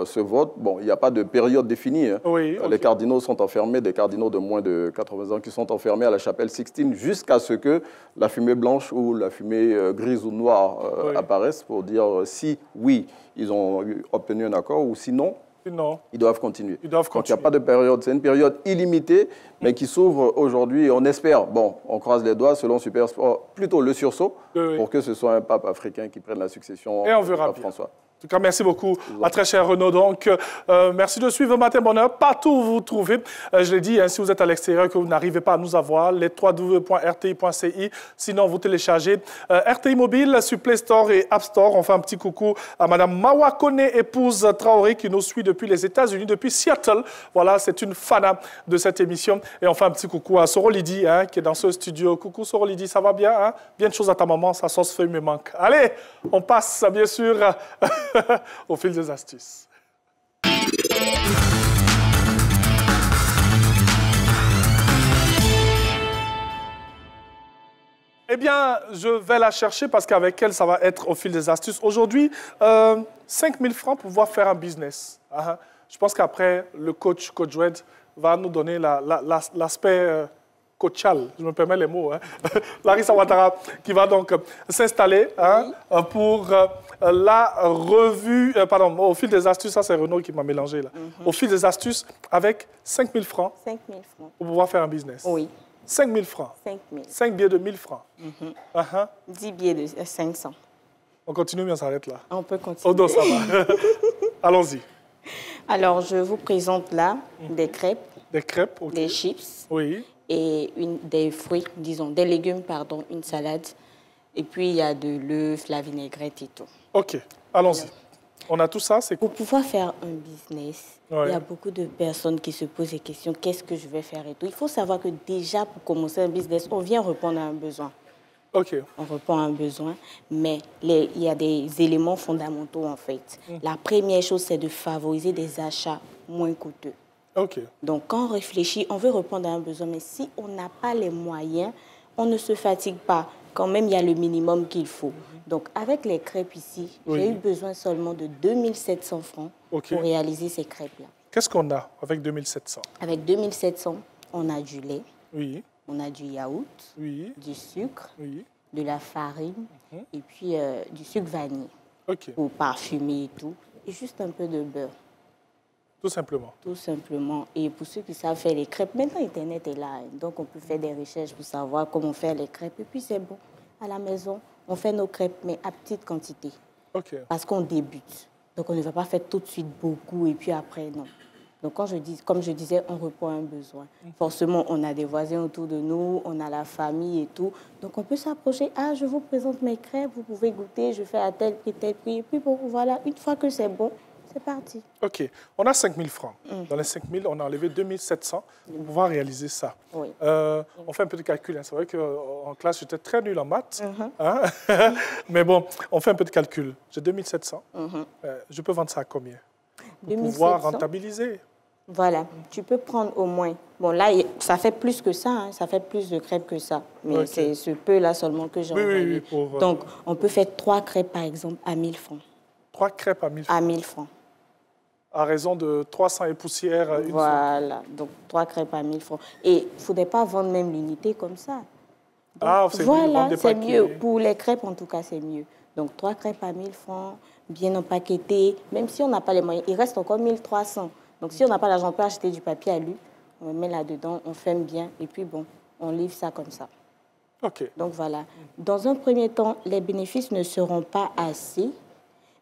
ce vote, bon, il n'y a pas de période définie. Hein. Oui, okay. Les cardinaux sont enfermés, des cardinaux de moins de 80 ans qui sont enfermés à la chapelle Sixtine jusqu'à ce que la fumée blanche ou la fumée grise ou noire apparaisse pour dire si, oui, ils ont obtenu un accord ou sinon... Non. Ils doivent continuer. Ils doivent Donc, il continuer. n'y a pas de période. C'est une période illimitée, mais qui s'ouvre aujourd'hui. Et on espère, bon, on croise les doigts selon Supersport, plutôt le sursaut, pour que ce soit un pape africain qui prenne la succession et on verra pape bien. François. En tout cas, merci beaucoup à très cher Renaud. Donc, merci de suivre Matin Bonheur partout où vous vous trouvez. Je l'ai dit, hein, si vous êtes à l'extérieur que vous n'arrivez pas à nous avoir, les www.rti.ci. Sinon, vous téléchargez RTI Mobile sur Play Store et App Store. On fait un petit coucou à Mme Mawakone, épouse Traoré, qui nous suit depuis les États-Unis, depuis Seattle. Voilà, c'est une fan de cette émission. Et on fait un petit coucou à Soro Lydie, hein, qui est dans ce studio. Coucou Soro Lydie, ça va bien, hein? Bien de choses à ta maman, sa sauce feuille me manque. Allez, on passe bien sûr... au fil des astuces. Eh bien, je vais la chercher parce qu'avec elle, ça va être au fil des astuces. Aujourd'hui, 5 000 francs pour pouvoir faire un business. Je pense qu'après, le coach Red, va nous donner l'aspect... coachal, je me permets les mots, hein. Larissa Ouattara qui va donc s'installer pour la revue, pardon, au fil des astuces, ça c'est Renaud qui m'a mélangé là, au fil des astuces avec 5 000 francs 5 000 francs. Pour pouvoir faire un business. Oui. 5 000 francs. 5 000. 5 billets de 1 000 francs. 10 billets de 500. On continue, mais on s'arrête là. On peut continuer. Oh non, ça va. Allons-y. Alors, je vous présente là des crêpes. Des crêpes, ok. Des chips. Oui. Et des fruits, disons, des légumes, pardon, une salade. Et puis, il y a de l'œuf, la vinaigrette et tout. OK, allons-y. On a tout ça, c'est Pour pouvoir faire un business, il y a beaucoup de personnes qui se posent des questions, qu'est-ce que je vais faire et tout. Il faut savoir que déjà, pour commencer un business, on vient répondre à un besoin. OK. On répond à un besoin, mais il y a des éléments fondamentaux, en fait. La première chose, c'est de favoriser des achats moins coûteux. OK. Donc, quand on réfléchit, on veut répondre à un besoin, mais si on n'a pas les moyens, on ne se fatigue pas. Quand même, il y a le minimum qu'il faut. Donc, avec les crêpes ici, j'ai eu besoin seulement de 2 700 francs pour réaliser ces crêpes-là. Qu'est-ce qu'on a avec 2 700? Avec 2 700, on a du lait, on a du yaourt, du sucre, de la farine et puis du sucre vanille pour parfumer et tout, et juste un peu de beurre. Tout simplement. Tout simplement. Et pour ceux qui savent faire les crêpes, maintenant Internet est là. Donc on peut faire des recherches pour savoir comment faire les crêpes. Et puis c'est bon. À la maison, on fait nos crêpes, mais à petite quantité. Parce qu'on débute. Donc on ne va pas faire tout de suite beaucoup et puis après, non. Donc comme je disais, on répond à un besoin. Forcément, on a des voisins autour de nous, on a la famille et tout. Donc on peut s'approcher. Ah, je vous présente mes crêpes, vous pouvez goûter, je fais à tel prix, tel prix. Et puis bon, voilà, une fois que c'est bon, c'est parti. OK. On a 5 000 francs. Dans les 5 000, on a enlevé 2 700 pour pouvoir réaliser ça. Oui. On fait un peu de calcul. Hein. C'est vrai qu'en classe, j'étais très nul en maths. Mais bon, on fait un peu de calcul. J'ai 2 700. Je peux vendre ça à combien? Pour pouvoir rentabiliser. Voilà. Tu peux prendre au moins... Bon, là, ça fait plus que ça. Hein. Ça fait plus de crêpes que ça. Mais c'est ce peu-là seulement que j'ai envoyé. Donc, on peut faire 3 crêpes, par exemple, à 1 000 francs. 3 crêpes à 1 000 francs? À 1 000 francs. À raison de 300 et poussières. Voilà, donc 3 crêpes à 1 000 francs. Et il ne faudrait pas vendre même l'unité comme ça. Donc, c'est voilà, mieux, c'est mieux. Pour les crêpes, en tout cas, c'est mieux. Donc 3 crêpes à 1 000 francs, bien empaquetées. Même si on n'a pas les moyens, il reste encore 1 300. Donc si on n'a pas l'argent, on peut acheter du papier à lui. On le met là-dedans, on ferme bien. Et puis bon, on livre ça comme ça. OK. Donc voilà. Dans un premier temps, les bénéfices ne seront pas assez.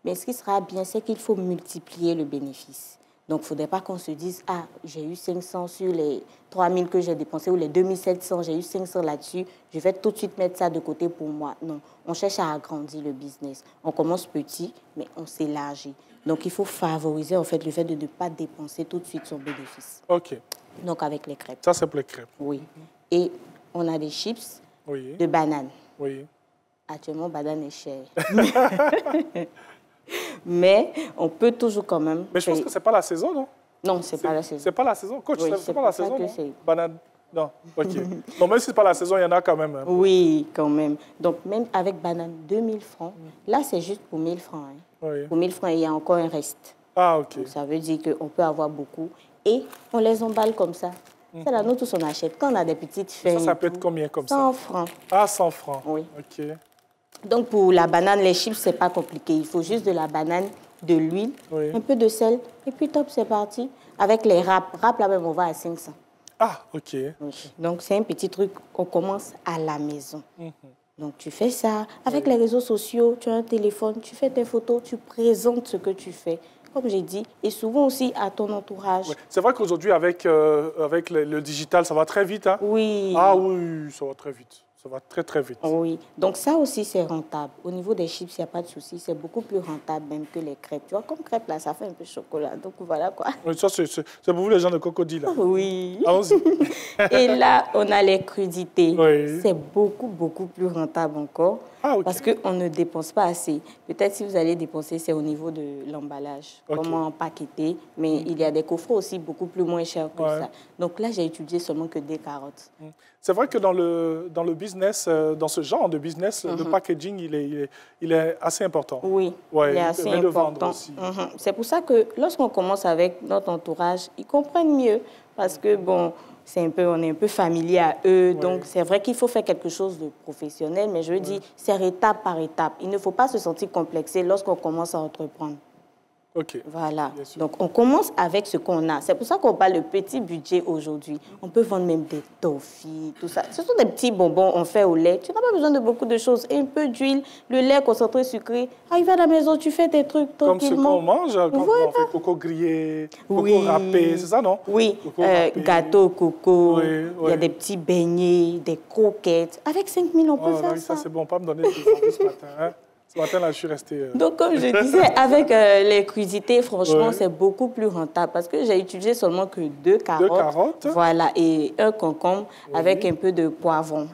Mais ce qui sera bien, c'est qu'il faut multiplier le bénéfice. Donc, il ne faudrait pas qu'on se dise, ah, j'ai eu 500 sur les 3 000 que j'ai dépensés ou les 2 700, j'ai eu 500 là-dessus, je vais tout de suite mettre ça de côté pour moi. Non, on cherche à agrandir le business. On commence petit, mais on s'élargit. Donc, il faut favoriser en fait le fait de ne pas dépenser tout de suite son bénéfice. OK. Donc, avec les crêpes. Ça, c'est pour les crêpes. Oui. Et on a des chips de bananes. Oui. Actuellement, banane est chère. Mais on peut toujours quand même... Mais je pense que ce n'est pas la saison, non? Non, c'est pas la saison. C'est pas la saison? Coach, oui, c'est pas la saison, non? C'est... Banane? Non, ok. Non, même si c'est pas la saison, il y en a quand même. Hein. Oui, quand même. Donc, même avec banane, 2000 francs. Là, c'est juste pour 1000 francs. Hein. Oui. Pour 1000 francs, il y a encore un reste. Ah, ok. Donc, ça veut dire qu'on peut avoir beaucoup. Et on les emballe comme ça. C'est là, nous tous, on achète. Quand on a des petites feuilles... Ça peut être combien comme 100 francs. Ah, 100 francs. Oui. Ok. Donc, pour la banane, les chips, c'est pas compliqué. Il faut juste de la banane, de l'huile, un peu de sel, et puis top, c'est parti. Avec les râpes. Râpes, là même, on va à 500. Ah, ok. Donc, c'est un petit truc qu'on commence à la maison. Donc, tu fais ça. Avec les réseaux sociaux, tu as un téléphone, tu fais tes photos, tu présentes ce que tu fais. Comme j'ai dit, et souvent aussi à ton entourage. Ouais. C'est vrai qu'aujourd'hui, avec le digital, ça va très vite. Hein? Oui. Ah oui, ça va très vite. Ça va très, très vite. Oui. Donc, ça aussi, c'est rentable. Au niveau des chips, il n'y a pas de souci. C'est beaucoup plus rentable même que les crêpes. Tu vois, comme crêpes, là, ça fait un peu chocolat. Donc, voilà quoi. Oui, ça, c'est pour vous, les gens de Cocody, là. Oui. Allons-y. Et là, on a les crudités. Oui. C'est beaucoup, beaucoup plus rentable encore. Ah, okay. Parce qu'on ne dépense pas assez. Peut-être si vous allez dépenser, c'est au niveau de l'emballage. Okay. Comment empaqueter. Mais il y a des coffrets aussi beaucoup plus moins chers que ça. Donc là, j'ai utilisé seulement que des carottes. C'est vrai que dans le business, dans ce genre de business, le packaging, il est assez important. Oui, il est assez important. Le vendre aussi. C'est pour ça que lorsqu'on commence avec notre entourage, ils comprennent mieux. Parce que, bon... on est un peu familier à eux, donc c'est vrai qu'il faut faire quelque chose de professionnel, mais je veux dire, c'est étape par étape. Il ne faut pas se sentir complexé lorsqu'on commence à entreprendre. OK. Voilà. Donc, on commence avec ce qu'on a. C'est pour ça qu'on parle de petit budget aujourd'hui. On peut vendre même des toffees, tout ça. Ce sont des petits bonbons on fait au lait. Tu n'as pas besoin de beaucoup de choses. Un peu d'huile, le lait concentré sucré. Arrive à la maison, tu fais tes trucs tranquillement. Comme ce qu'on mange quand on fait coco grillé, coco râpé, c'est ça, non? Oui, gâteau au coco, il y a des petits beignets, des croquettes. Avec 5 000, on peut faire ça. Ça, c'est bon. Pas me donner des envies ce matin, hein? Ce matin, là, je suis restée... Donc, comme je disais, avec les crudités, franchement, c'est beaucoup plus rentable parce que j'ai utilisé seulement que 2 carottes. 2 carottes. Voilà, et un concombre avec un peu de poivron.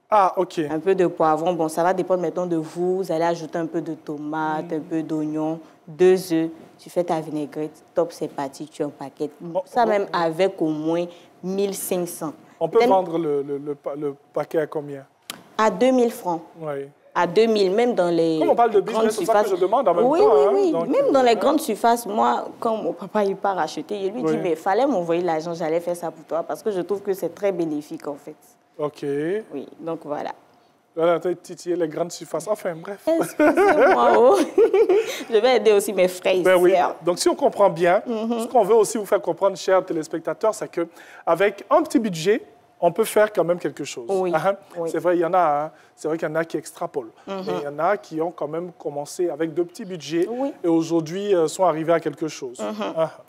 Ah, OK. Un peu de poivron. Bon, ça va dépendre maintenant de vous. Vous allez ajouter un peu de tomate, un peu d'oignon, 2 œufs. Tu fais ta vinaigrette. Top, c'est parti, tu empaquettes. Ça même avec au moins 1500. On peut vendre le paquet à combien? À 2000 francs. Oui. À 2000, même dans les Comme on parle de business, c'est ça que je demande en même temps. Oui. Donc, même dans les grandes surfaces, moi, quand mon papa il part acheter, il lui dit, mais il fallait m'envoyer l'argent, j'allais faire ça pour toi, parce que je trouve que c'est très bénéfique, en fait. OK. Oui, donc voilà. Voilà, tu as titillé les grandes surfaces. Enfin, bref. Excusez-moi. Je vais aider aussi mes frères ici. Oui. Donc, si on comprend bien, ce qu'on veut aussi vous faire comprendre, chers téléspectateurs, c'est qu'avec un petit budget, on peut faire quand même quelque chose. Oui. C'est vrai, il y en a, c'est vrai qu'il y en a qui extrapolent. Mais il y en a qui ont quand même commencé avec de petits budgets et aujourd'hui sont arrivés à quelque chose.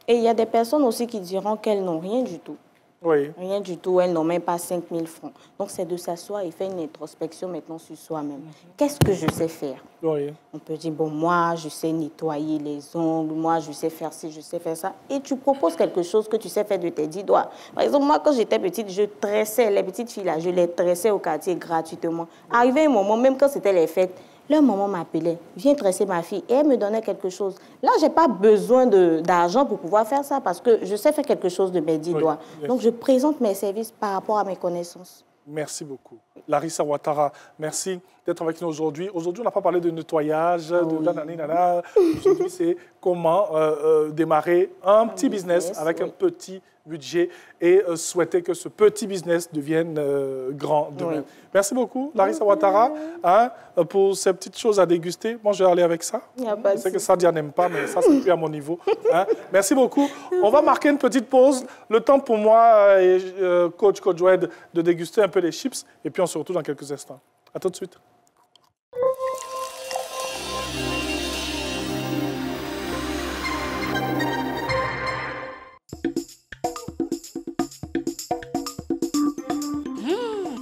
Et il y a des personnes aussi qui diront qu'elles n'ont rien du tout. Oui. Rien du tout, elles n'ont même pas 5 000 francs. Donc, c'est de s'asseoir et faire une introspection maintenant sur soi-même. Qu'est-ce que je sais faire? Oui. On peut dire, bon, moi, je sais nettoyer les ongles, moi, je sais faire ci, je sais faire ça. Et tu proposes quelque chose que tu sais faire de tes 10 doigts. Par exemple, moi, quand j'étais petite, je tressais, les petites filles là, je les tressais au quartier gratuitement. Arrivé un moment, même quand c'était les fêtes, leur maman m'appelait, viens tresser ma fille, et elle me donnait quelque chose. Là, je n'ai pas besoin d'argent pour pouvoir faire ça, parce que je sais faire quelque chose de mes 10 doigts. Donc, je présente mes services par rapport à mes connaissances. Merci beaucoup. Larissa Ouattara, merci d'être avec nous aujourd'hui. Aujourd'hui, on n'a pas parlé de nettoyage, de nanani, nana. Aujourd'hui, c'est comment démarrer un petit business avec un petit budget et souhaiter que ce petit business devienne grand demain. Merci beaucoup, Larissa Ouattara, pour ces petites choses à déguster. Moi, je vais aller avec ça. Je sais que Sadia n'aime pas, mais ça, c'est plus à mon niveau. Merci beaucoup. On va marquer une petite pause. Le temps pour moi et coach Wed de déguster un peu les chips. Et puis, on se retrouve dans quelques instants. À tout de suite.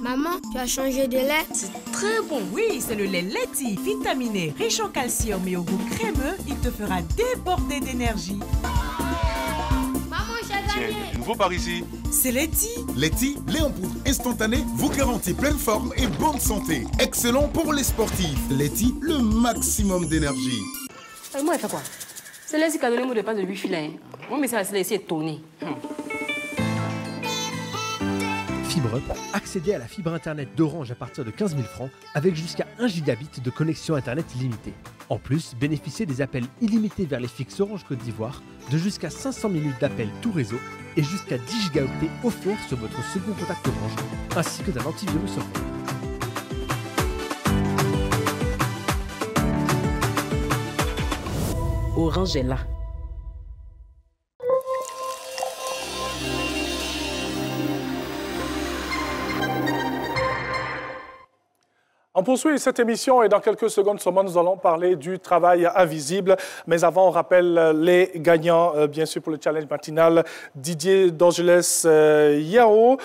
Maman, tu as changé de lait? C'est très bon. Oui, c'est le lait Leti, vitaminé, riche en calcium et au goût crémeux. Il te fera déborder d'énergie. Maman, j'ai gagné. Tiens, nouveau par ici. C'est Leti. Leti, lait en poudre instantané, vous garantit pleine forme et bonne santé. Excellent pour les sportifs. Leti, le maximum d'énergie. Moi, il fait quoi? C'est là qui a donné mon départ de 8 filets. Moi, mais ça va se laisser étonner. FibreUp, accéder à la fibre Internet d'Orange à partir de 15 000 francs avec jusqu'à 1 gigabit de connexion Internet illimitée. En plus, bénéficiez des appels illimités vers les fixes Orange Côte d'Ivoire, de jusqu'à 500 minutes d'appels tout réseau et jusqu'à 10 gigaoctets offerts sur votre second contact Orange, ainsi que d'un antivirus offert. Orange est là. On poursuit cette émission et dans quelques secondes seulement, nous allons parler du travail invisible. Mais avant, on rappelle les gagnants, bien sûr, pour le challenge matinal. Didier d'Angeles Yao,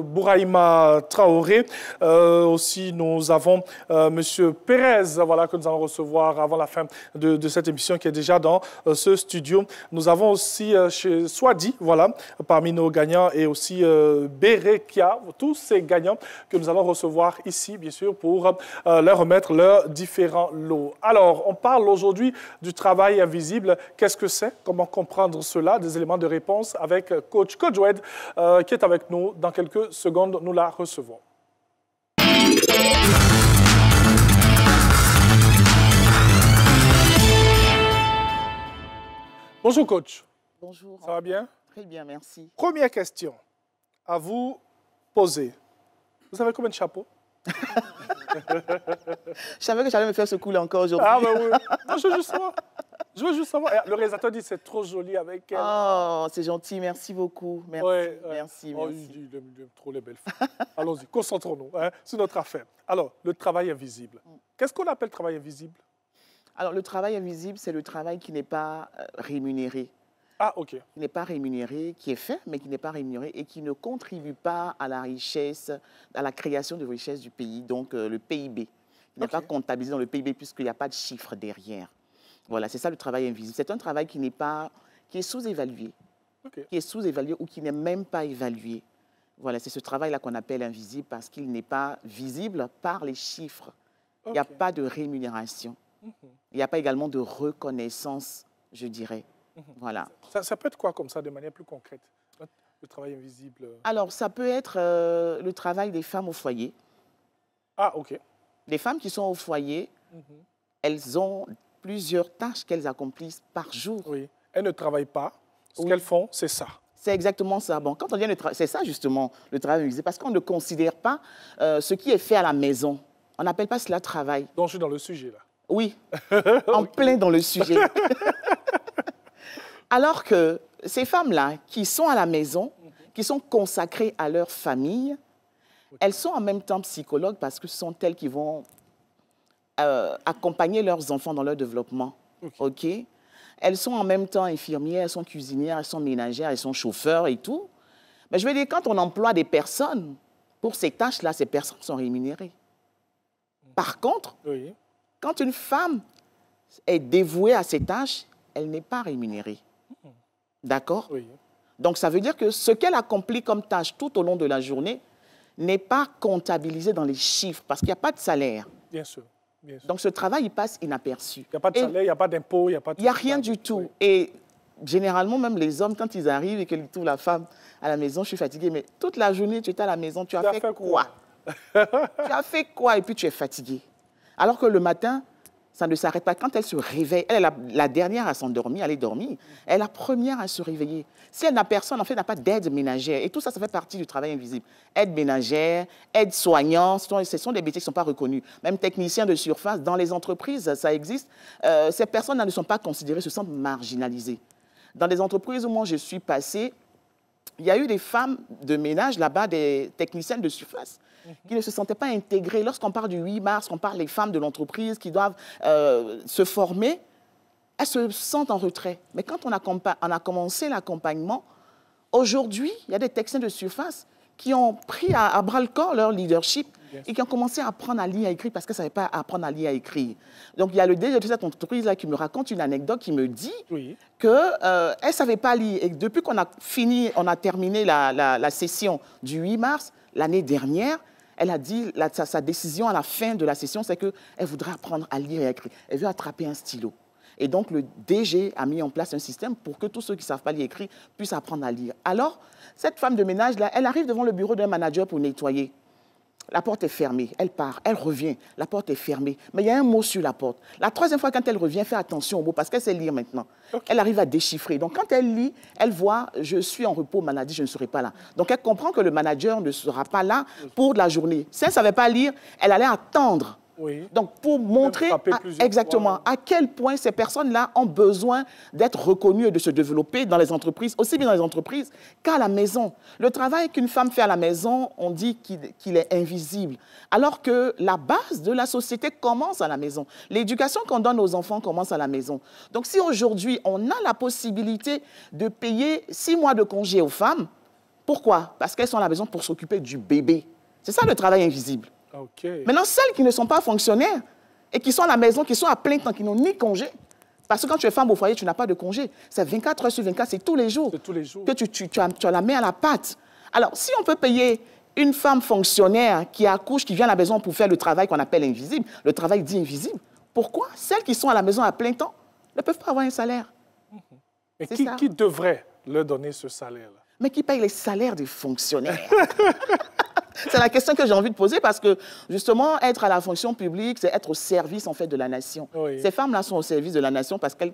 Bouraïma Traoré. Aussi, nous avons M. Pérez, voilà, que nous allons recevoir avant la fin de cette émission, qui est déjà dans ce studio. Nous avons aussi chez Swadi, voilà, parmi nos gagnants, et aussi Berekia, tous ces gagnants que nous allons recevoir ici, bien sûr, pour leur remettre leurs différents lots. Alors, on parle aujourd'hui du travail invisible. Qu'est-ce que c'est? Comment comprendre cela? Des éléments de réponse avec coach Kodjoued, qui est avec nous. Dans quelques secondes, nous la recevons. Bonjour coach. Bonjour. Ça va bien? Très bien, merci. Première question à vous poser. Vous avez combien de chapeaux? Je savais que j'allais me faire ce coup-là encore aujourd'hui. Ah, ben oui. Non, je veux juste savoir. Je veux juste savoir. Le réalisateur dit c'est trop joli avec elle. Oh, c'est gentil. Merci beaucoup. Merci. Ouais, merci. Oh, il aime trop les belles femmes. Allons-y, concentrons-nous sur notre affaire. Alors, le travail invisible. Qu'est-ce qu'on appelle travail invisible? Alors, le travail invisible, c'est le travail qui n'est pas rémunéré. Ah, OK. Qui n'est pas rémunéré, qui est fait, mais qui n'est pas rémunéré et qui ne contribue pas à la richesse, à la création de richesse du pays, donc le PIB. Qui n'est pas comptabilisé dans le PIB puisqu'il n'y a pas de chiffre derrière. Voilà, c'est ça le travail invisible. C'est un travail qui est sous-évalué, qui est sous-évalué ou qui n'est même pas évalué. Voilà, c'est ce travail-là qu'on appelle invisible parce qu'il n'est pas visible par les chiffres. Il n'y a pas de rémunération. Il n'y a pas également de reconnaissance, je dirais. Voilà. Ça peut être quoi comme ça, de manière plus concrète, le travail invisible? Alors, ça peut être le travail des femmes au foyer. Ah, OK. Les femmes qui sont au foyer, elles ont plusieurs tâches qu'elles accomplissent par jour. Oui. Elles ne travaillent pas. Ce qu'elles font, c'est ça. C'est exactement ça. Bon, quand on dit c'est ça justement, le travail invisible, parce qu'on ne considère pas ce qui est fait à la maison. On n'appelle pas cela travail. Donc, je suis dans le sujet, là. Oui, en plein dans le sujet. Alors que ces femmes-là, qui sont à la maison, qui sont consacrées à leur famille, elles sont en même temps psychologues parce que ce sont elles qui vont accompagner leurs enfants dans leur développement. OK. Elles sont en même temps infirmières, elles sont cuisinières, elles sont ménagères, elles sont chauffeurs et tout. Mais je veux dire, quand on emploie des personnes pour ces tâches-là, ces personnes sont rémunérées. Par contre, quand une femme est dévouée à ces tâches, elle n'est pas rémunérée. D'accord? Donc, ça veut dire que ce qu'elle accomplit comme tâche tout au long de la journée n'est pas comptabilisé dans les chiffres parce qu'il n'y a pas de salaire. Bien sûr. Bien sûr. Donc, ce travail, il passe inaperçu. Il n'y a pas de salaire, il n'y a pas d'impôt, il n'y a pas de... Il n'y a rien du tout. Oui. Et généralement, même les hommes, quand ils arrivent et qu'ils trouvent la femme à la maison, je suis fatiguée, mais toute la journée, tu étais à la maison, tu as fait quoi? Tu as fait quoi? Et puis, tu es fatiguée. Alors que le matin, ça ne s'arrête pas. Quand elle se réveille, elle est la dernière à s'endormir, elle est dormie, elle est la première à se réveiller. Si elle n'a personne, en fait, elle n'a pas d'aide ménagère. Et tout ça, ça fait partie du travail invisible. Aide ménagère, aide soignant, ce sont des métiers qui ne sont pas reconnus. Même technicien de surface, dans les entreprises, ça existe. Ces personnes-là ne sont pas considérées, se sentent marginalisées. Dans les entreprises où moi je suis passée, il y a eu des femmes de ménage là-bas, des techniciennes de surface, qui ne se sentaient pas intégrées. Lorsqu'on parle du 8 mars, on parle des femmes de l'entreprise qui doivent se former, elles se sentent en retrait. Mais quand on a commencé l'accompagnement, aujourd'hui, il y a des techniciens de surface qui ont pris à bras-le-corps leur leadership et qui ont commencé à apprendre à lire et à écrire parce qu'elles ne savaient pas apprendre à lire et à écrire. Donc, il y a le DG de cette entreprise-là qui me raconte une anecdote qui me dit qu'elle ne savait pas lire. Et depuis qu'on a terminé la session du 8 mars, l'année dernière, elle a dit, sa décision à la fin de la session, c'est qu'elle voudrait apprendre à lire et à écrire. Elle veut attraper un stylo. Et donc, le DG a mis en place un système pour que tous ceux qui ne savent pas lire et écrire puissent apprendre à lire. Alors, cette femme de ménage-là, elle arrive devant le bureau d'un manager pour nettoyer. La porte est fermée, elle part, elle revient, la porte est fermée, mais il y a un mot sur la porte. La troisième fois, quand elle revient, fait attention au mot, parce qu'elle sait lire maintenant. Elle arrive à déchiffrer. Donc, quand elle lit, elle voit « je suis en repos maladie, je ne serai pas là ». Donc, elle comprend que le manager ne sera pas là pour la journée. Si elle ne savait pas lire, elle allait attendre. Oui. Donc, pour montrer exactement à quel point ces personnes-là ont besoin d'être reconnues et de se développer dans les entreprises, aussi bien dans les entreprises qu'à la maison. Le travail qu'une femme fait à la maison, on dit qu'il est invisible, alors que la base de la société commence à la maison. L'éducation qu'on donne aux enfants commence à la maison. Donc, si aujourd'hui, on a la possibilité de payer 6 mois de congé aux femmes, pourquoi? Parce qu'elles sont à la maison pour s'occuper du bébé. C'est ça le travail invisible. Okay. Maintenant, celles qui ne sont pas fonctionnaires et qui sont à la maison, qui sont à plein temps, qui n'ont ni congé, parce que quand tu es femme au foyer, tu n'as pas de congé. C'est 24 heures sur 24, c'est tous les jours, que tu as la main à la pâte. Alors, si on peut payer une femme fonctionnaire qui accouche, qui vient à la maison pour faire le travail qu'on appelle invisible, le travail dit invisible, pourquoi celles qui sont à la maison à plein temps ne peuvent pas avoir un salaire? Mais qui devrait leur donner ce salaire-là? Mais qui paye les salaires des fonctionnaires? C'est la question que j'ai envie de poser parce que, justement, être à la fonction publique, c'est être au service, en fait, de la nation. Oui. Ces femmes-là sont au service de la nation parce que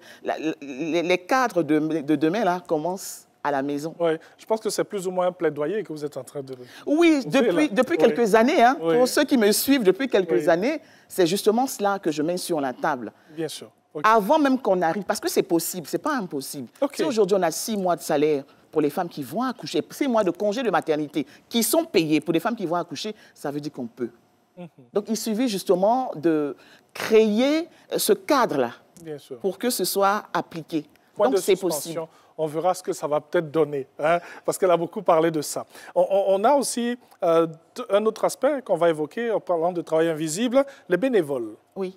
les cadres de demain, là, commencent à la maison. Oui, je pense que c'est plus ou moins un plaidoyer que vous êtes en train de... Oui, depuis quelques années, hein, pour ceux qui me suivent depuis quelques années, c'est justement cela que je mets sur la table. Bien sûr. Avant même qu'on arrive, parce que c'est possible, c'est pas impossible. Si aujourd'hui on a 6 mois de salaire pour les femmes qui vont accoucher, 6 mois de congé de maternité qui sont payés pour les femmes qui vont accoucher, ça veut dire qu'on peut. Donc il suffit justement de créer ce cadre-là pour que ce soit appliqué. Donc c'est possible. On verra ce que ça va peut-être donner, hein, parce qu'elle a beaucoup parlé de ça. On a aussi un autre aspect qu'on va évoquer en parlant de travail invisible, les bénévoles. Oui.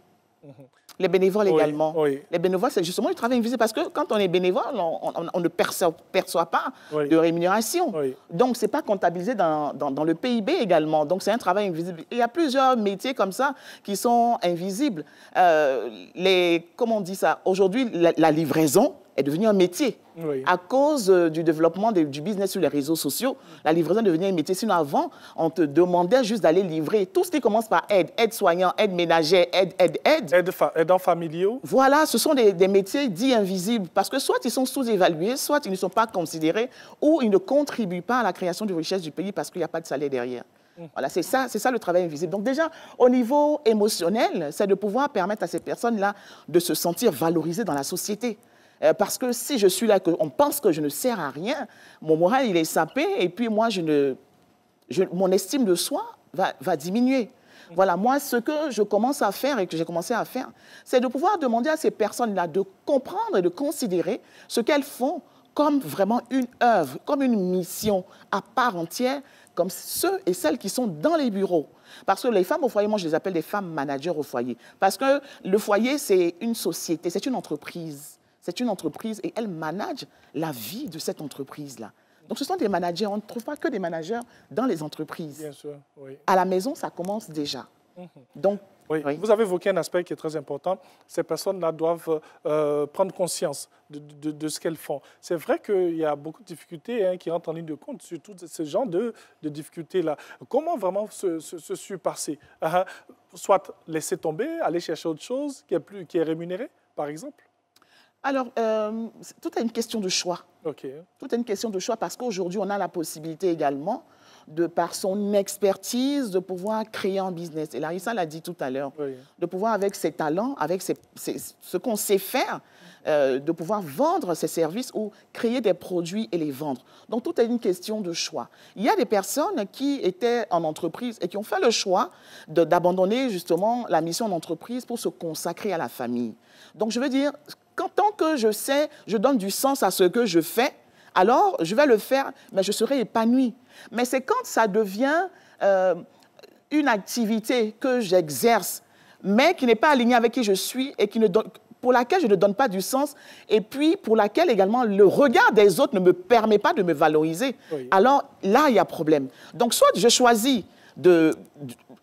Les bénévoles également. Oui. Les bénévoles, c'est justement le travail invisible parce que quand on est bénévole, on ne perçoit pas de rémunération. Donc, ce n'est pas comptabilisé dans le PIB également. Donc, c'est un travail invisible. Il y a plusieurs métiers comme ça qui sont invisibles. Comment on dit ça? Aujourd'hui, la livraison est devenue un métier. À cause du développement du business sur les réseaux sociaux, la livraison est devenue un métier. Sinon, avant, on te demandait juste d'aller livrer. Tout ce qui commence par aide soignant, aide ménagère, aidants familiaux. Voilà, ce sont des métiers dits invisibles parce que soit ils sont sous-évalués, soit ils ne sont pas considérés ou ils ne contribuent pas à la création de richesse du pays parce qu'il n'y a pas de salaire derrière. Voilà, c'est ça le travail invisible. Donc déjà, au niveau émotionnel, c'est de pouvoir permettre à ces personnes-là de se sentir valorisées dans la société. Parce que si je suis là, on pense que je ne sers à rien, mon moral, il est sapé, et puis moi, mon estime de soi va diminuer. Voilà, moi, ce que je commence à faire et que j'ai commencé à faire, c'est de pouvoir demander à ces personnes-là de comprendre et de considérer ce qu'elles font comme vraiment une œuvre, comme une mission à part entière, comme ceux et celles qui sont dans les bureaux. Parce que les femmes au foyer, moi, je les appelle des femmes managers au foyer. Parce que le foyer, c'est une société, c'est une entreprise. C'est une entreprise et elle manage la vie de cette entreprise-là. Donc, ce sont des managers. On ne trouve pas que des managers dans les entreprises. Bien sûr, oui. À la maison, ça commence déjà. Donc, oui. Vous avez évoqué un aspect qui est très important. Ces personnes-là doivent prendre conscience de ce qu'elles font. C'est vrai qu'il y a beaucoup de difficultés qui rentrent en ligne de compte, surtout ce genre de difficultés-là. Comment vraiment se surpasser? Soit laisser tomber, aller chercher autre chose qui est rémunérée, par exemple? Alors, tout est une question de choix. Tout est une question de choix parce qu'aujourd'hui, on a la possibilité également, par son expertise, de pouvoir créer un business. Et Larissa l'a dit tout à l'heure, de pouvoir, avec ses talents, avec ce qu'on sait faire, de pouvoir vendre ses services ou créer des produits et les vendre. Donc, tout est une question de choix. Il y a des personnes qui étaient en entreprise et qui ont fait le choix d'abandonner justement la mission d'entreprise pour se consacrer à la famille. Donc, je veux dire, tant que je donne du sens à ce que je fais, alors je vais le faire, mais je serai épanouie. Mais c'est quand ça devient une activité que j'exerce, mais qui n'est pas alignée avec qui je suis et pour laquelle je ne donne pas du sens, et puis pour laquelle également le regard des autres ne me permet pas de me valoriser. Alors là, il y a problème. Donc, soit je choisis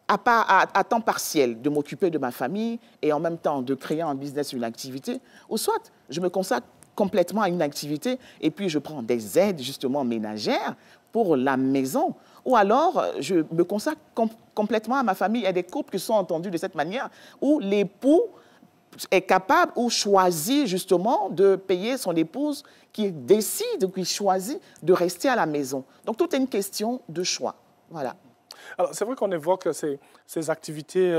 à temps partiel de m'occuper de ma famille et en même temps de créer un business, une activité, ou soit je me consacre complètement à une activité et puis je prends des aides justement ménagères pour la maison, ou alors je me consacre complètement à ma famille. Il y a des couples qui sont entendus de cette manière où l'époux est capable ou choisit justement de payer son épouse qui décide ou qui choisit de rester à la maison. Donc tout est une question de choix. Voilà. Alors, c'est vrai qu'on évoque ces activités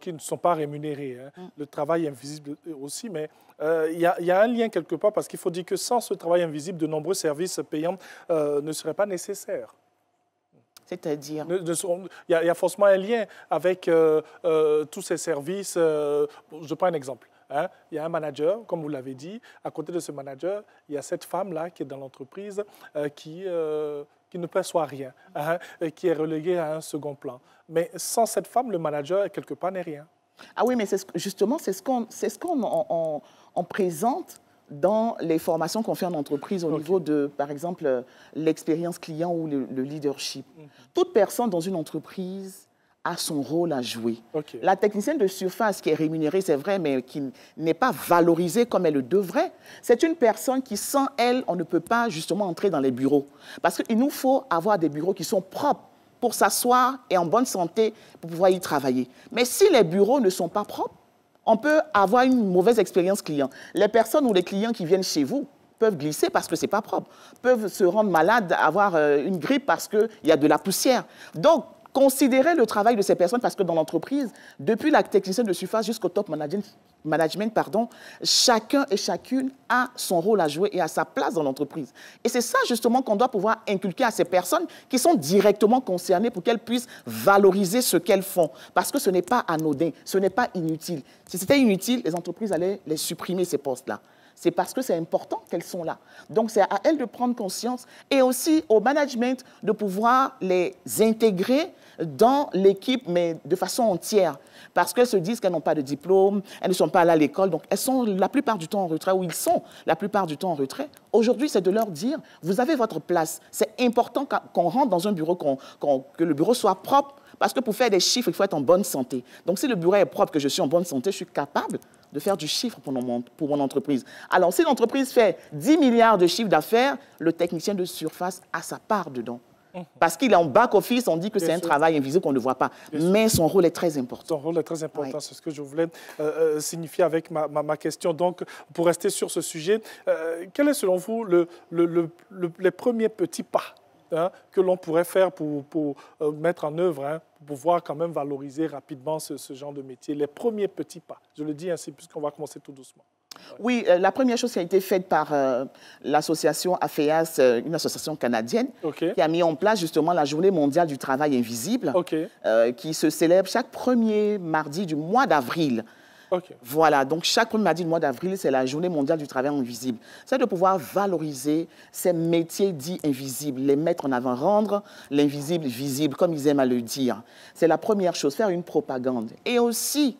qui ne sont pas rémunérées. Hein. Le travail invisible aussi, mais il y a un lien quelque part parce qu'il faut dire que sans ce travail invisible, de nombreux services payants ne seraient pas nécessaires. C'est-à-dire il y a forcément un lien avec tous ces services. Je prends un exemple. Hein? Il y a un manager, comme vous l'avez dit. À côté de ce manager, il y a cette femme-là qui est dans l'entreprise qui ne perçoit rien, hein, qui est reléguée à un second plan. Mais sans cette femme, le manager, quelque part, n'est rien. Ah oui, mais justement, c'est ce qu'on présente dans les formations qu'on fait en entreprise au niveau de, par exemple, l'expérience client ou le leadership. Toute personne dans une entreprise a son rôle à jouer. La technicienne de surface qui est rémunérée, c'est vrai, mais qui n'est pas valorisée comme elle le devrait, c'est une personne qui, sans elle, on ne peut pas justement entrer dans les bureaux. Parce qu'il nous faut avoir des bureaux qui sont propres pour s'asseoir et en bonne santé pour pouvoir y travailler. Mais si les bureaux ne sont pas propres, on peut avoir une mauvaise expérience client. Les personnes ou les clients qui viennent chez vous peuvent glisser parce que ce n'est pas propre, peuvent se rendre malades, avoir une grippe parce qu'il y a de la poussière. Donc, considérez le travail de ces personnes parce que dans l'entreprise, depuis la technicienne de surface jusqu'au top management, chacun et chacune a son rôle à jouer et a sa place dans l'entreprise. Et c'est ça justement qu'on doit pouvoir inculquer à ces personnes qui sont directement concernées pour qu'elles puissent valoriser ce qu'elles font. Parce que ce n'est pas anodin, ce n'est pas inutile. Si c'était inutile, les entreprises allaient les supprimer, ces postes-là. C'est parce que c'est important qu'elles sont là. Donc, c'est à elles de prendre conscience et aussi au management de pouvoir les intégrer dans l'équipe, mais de façon entière. Parce qu'elles se disent qu'elles n'ont pas de diplôme, elles ne sont pas allées à l'école, donc elles sont la plupart du temps en retrait, ou ils sont la plupart du temps en retrait. Aujourd'hui, c'est de leur dire, vous avez votre place. C'est important qu'on rentre dans un bureau, que le bureau soit propre, parce que pour faire des chiffres, il faut être en bonne santé. Donc, si le bureau est propre, que je suis en bonne santé, je suis capable de faire du chiffre pour mon entreprise. Alors, si l'entreprise fait 10 milliards de chiffre d'affaires, le technicien de surface a sa part dedans. Parce qu'il est en back-office, on dit que c'est un travail invisible qu'on ne voit pas. Mais son rôle est très important. Son rôle est très important, c'est ce que je voulais signifier avec ma question. Donc, pour rester sur ce sujet, quel est selon vous les premiers petits pas que l'on pourrait faire pour mettre en œuvre, pour pouvoir quand même valoriser rapidement ce genre de métier? Les premiers petits pas, je le dis ainsi, puisqu'on va commencer tout doucement. Oui, la première chose qui a été faite par l'association AFEAS, une association canadienne, qui a mis en place justement la Journée mondiale du travail invisible, qui se célèbre chaque premier mardi du mois d'avril. Voilà, donc chaque premier mardi du mois d'avril, c'est la Journée mondiale du travail invisible. C'est de pouvoir valoriser ces métiers dits invisibles, les mettre en avant, rendre l'invisible visible, comme ils aiment à le dire. C'est la première chose, faire une propagande. Et aussi,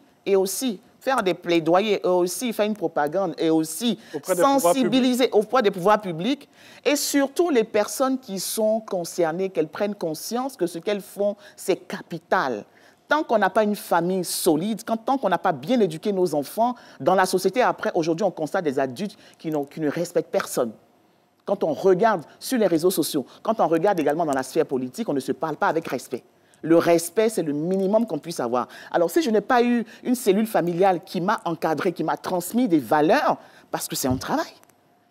faire des plaidoyers, et aussi faire une propagande, et aussi sensibiliser auprès des pouvoirs publics, et surtout les personnes qui sont concernées, qu'elles prennent conscience que ce qu'elles font, c'est capital. Tant qu'on n'a pas une famille solide, tant qu'on n'a pas bien éduqué nos enfants, dans la société, après, aujourd'hui, on constate des adultes qui ne respectent personne. Quand on regarde sur les réseaux sociaux, quand on regarde également dans la sphère politique, on ne se parle pas avec respect. Le respect, c'est le minimum qu'on puisse avoir. Alors, si je n'ai pas eu une cellule familiale qui m'a encadré, qui m'a transmis des valeurs, parce que c'est un travail,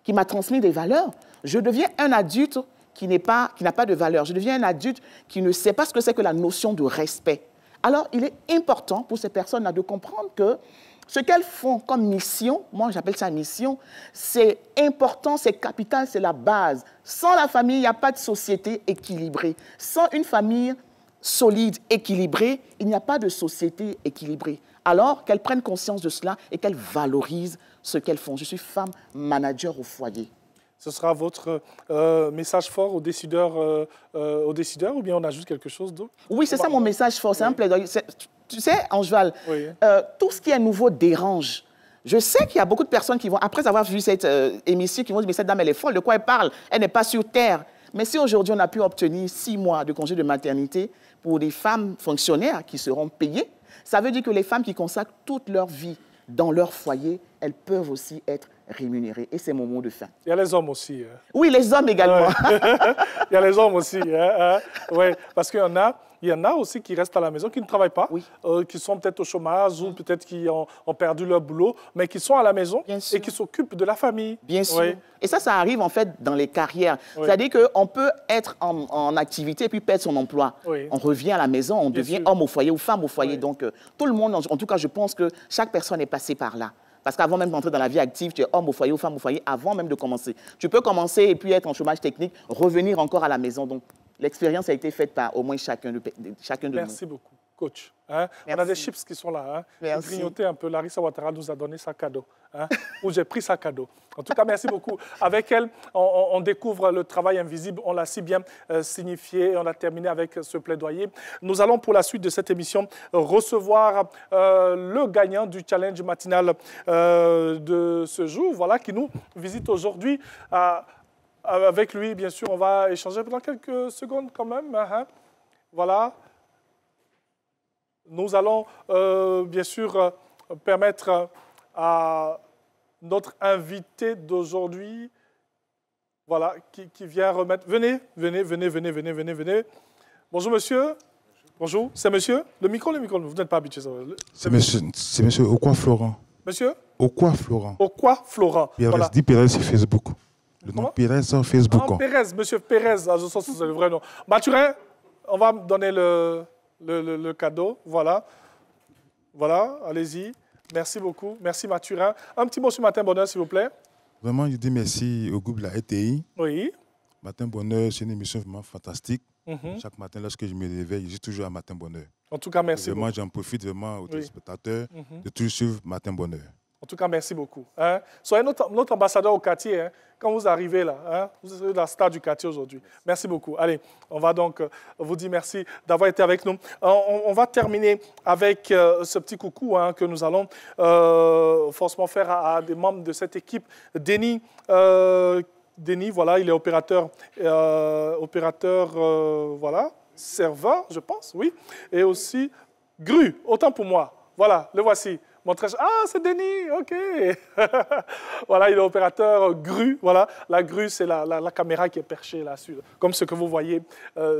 qui m'a transmis des valeurs, je deviens un adulte qui n'a pas de valeur. Je deviens un adulte qui ne sait pas ce que c'est que la notion de respect. Alors, il est important pour ces personnes-là de comprendre que ce qu'elles font comme mission, moi j'appelle ça mission, c'est important, c'est capital, c'est la base. Sans la famille, il n'y a pas de société équilibrée. Sans une famille solide, équilibrée, il n'y a pas de société équilibrée. Alors qu'elles prennent conscience de cela et qu'elles valorisent ce qu'elles font. Je suis femme manager au foyer. Ce sera votre message fort aux décideurs ou bien on ajoute quelque chose d'autre? Oui, c'est ça mon message fort, c'est un plaidoyer. Tu sais, Angeval, tout ce qui est nouveau dérange. Je sais qu'il y a beaucoup de personnes qui vont, après avoir vu cette émission, qui vont dire, mais cette dame, elle est folle, de quoi elle parle? Elle n'est pas sur Terre. Mais si aujourd'hui, on a pu obtenir 6 mois de congé de maternité pour des femmes fonctionnaires qui seront payées, ça veut dire que les femmes qui consacrent toute leur vie dans leur foyer, elles peuvent aussi être rémunérées. Et c'est mon mot de fin. Il y a les hommes aussi. Hein. Oui, les hommes également. Il y a les hommes aussi. Ouais, parce qu'il y en a aussi qui restent à la maison, qui ne travaillent pas, qui sont peut-être au chômage ou peut-être qui ont perdu leur boulot, mais qui sont à la maison et qui s'occupent de la famille. Bien sûr. Oui. Et ça arrive en fait dans les carrières. Oui. C'est-à-dire qu'on peut être en activité et puis perdre son emploi. Oui. On revient à la maison, on devient homme au foyer ou femme au foyer. Oui. Donc tout le monde, en tout cas je pense que chaque personne est passée par là. Parce qu'avant même d'entrer dans la vie active, tu es homme au foyer ou femme au foyer, avant même de commencer. Tu peux commencer et puis être en chômage technique, revenir encore à la maison. Donc, l'expérience a été faite par au moins chacun de nous. Merci beaucoup, coach. Hein? On a des chips qui sont là. Hein? Merci. Grignoter un peu. Larissa Ouattara nous a donné sa cadeau. Hein? Ou j'ai pris sa cadeau. En tout cas, merci beaucoup. Avec elle, on découvre le travail invisible. On l'a si bien signifié. On a terminé avec ce plaidoyer. Nous allons, pour la suite de cette émission, recevoir le gagnant du challenge matinal de ce jour, voilà, qui nous visite aujourd'hui. Avec lui, bien sûr, on va échanger pendant quelques secondes quand même. Hein? Voilà. Nous allons, bien sûr, permettre à notre invité d'aujourd'hui, voilà, qui vient remettre... Venez. Bonjour, monsieur. Bonjour. C'est monsieur? Le micro. Vous n'êtes pas habitué. C'est monsieur Okwa Florent. Monsieur? Okwa Florent. Okwa Florent. Voilà. Dit Pérez sur Facebook. Le nom Pérez sur Facebook. Ah, Pérez, monsieur Pérez. Je sais que c'est le vrai nom. Mathurin, on va me donner le cadeau. Voilà. Voilà, allez-y. Merci beaucoup. Merci Mathurin. Un petit mot sur Matin Bonheur, s'il vous plaît. Vraiment, je dis merci au groupe de la RTI. Oui. Matin Bonheur, c'est une émission vraiment fantastique. Chaque matin, lorsque je me réveille, je suis toujours à Matin Bonheur. En tout cas, merci beaucoup. J'en profite vraiment aux téléspectateurs de toujours suivre Matin Bonheur. En tout cas, merci beaucoup. Hein? Soyez notre ambassadeur au quartier. Hein? Quand vous arrivez là, hein? Vous êtes la star du quartier aujourd'hui. Merci beaucoup. Allez, on va donc vous dire merci d'avoir été avec nous. On va terminer avec ce petit coucou hein, que nous allons forcément faire à des membres de cette équipe. Denis, voilà, il est opérateur voilà, serveur, je pense, oui. Et aussi, Gru, autant pour moi. Voilà, le voici. Ah, c'est Denis, OK. Voilà, il est opérateur Gru. Voilà, la grue, c'est la caméra qui est perchée là-dessus, comme ce que vous voyez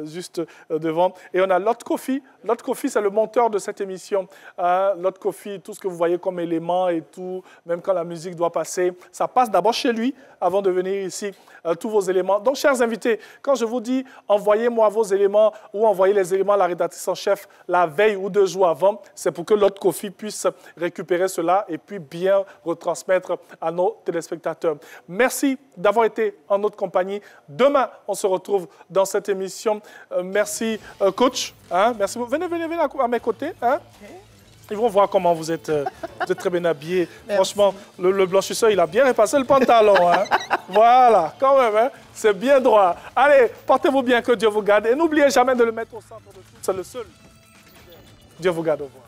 juste devant. Et on a Lot Kofi. Lot Kofi, c'est le monteur de cette émission. Lot Kofi, tout ce que vous voyez comme éléments et tout, même quand la musique doit passer, ça passe d'abord chez lui avant de venir ici, tous vos éléments. Donc, chers invités, quand je vous dis envoyez-moi vos éléments ou envoyez les éléments à la rédactrice en chef la veille ou 2 jours avant, c'est pour que Lot Kofi puisse récupérer cela et puis bien retransmettre à nos téléspectateurs. Merci d'avoir été en notre compagnie. Demain, on se retrouve dans cette émission. Merci, coach. Hein? Merci. Venez à mes côtés. Hein? Ils vont voir comment vous êtes très bien habillés. Franchement, le blanchisseur, il a bien repassé le pantalon. Hein? Voilà, quand même, hein? C'est bien droit. Allez, portez-vous bien, que Dieu vous garde. Et n'oubliez jamais de le mettre au centre de tout. C'est le seul. Dieu vous garde, au revoir.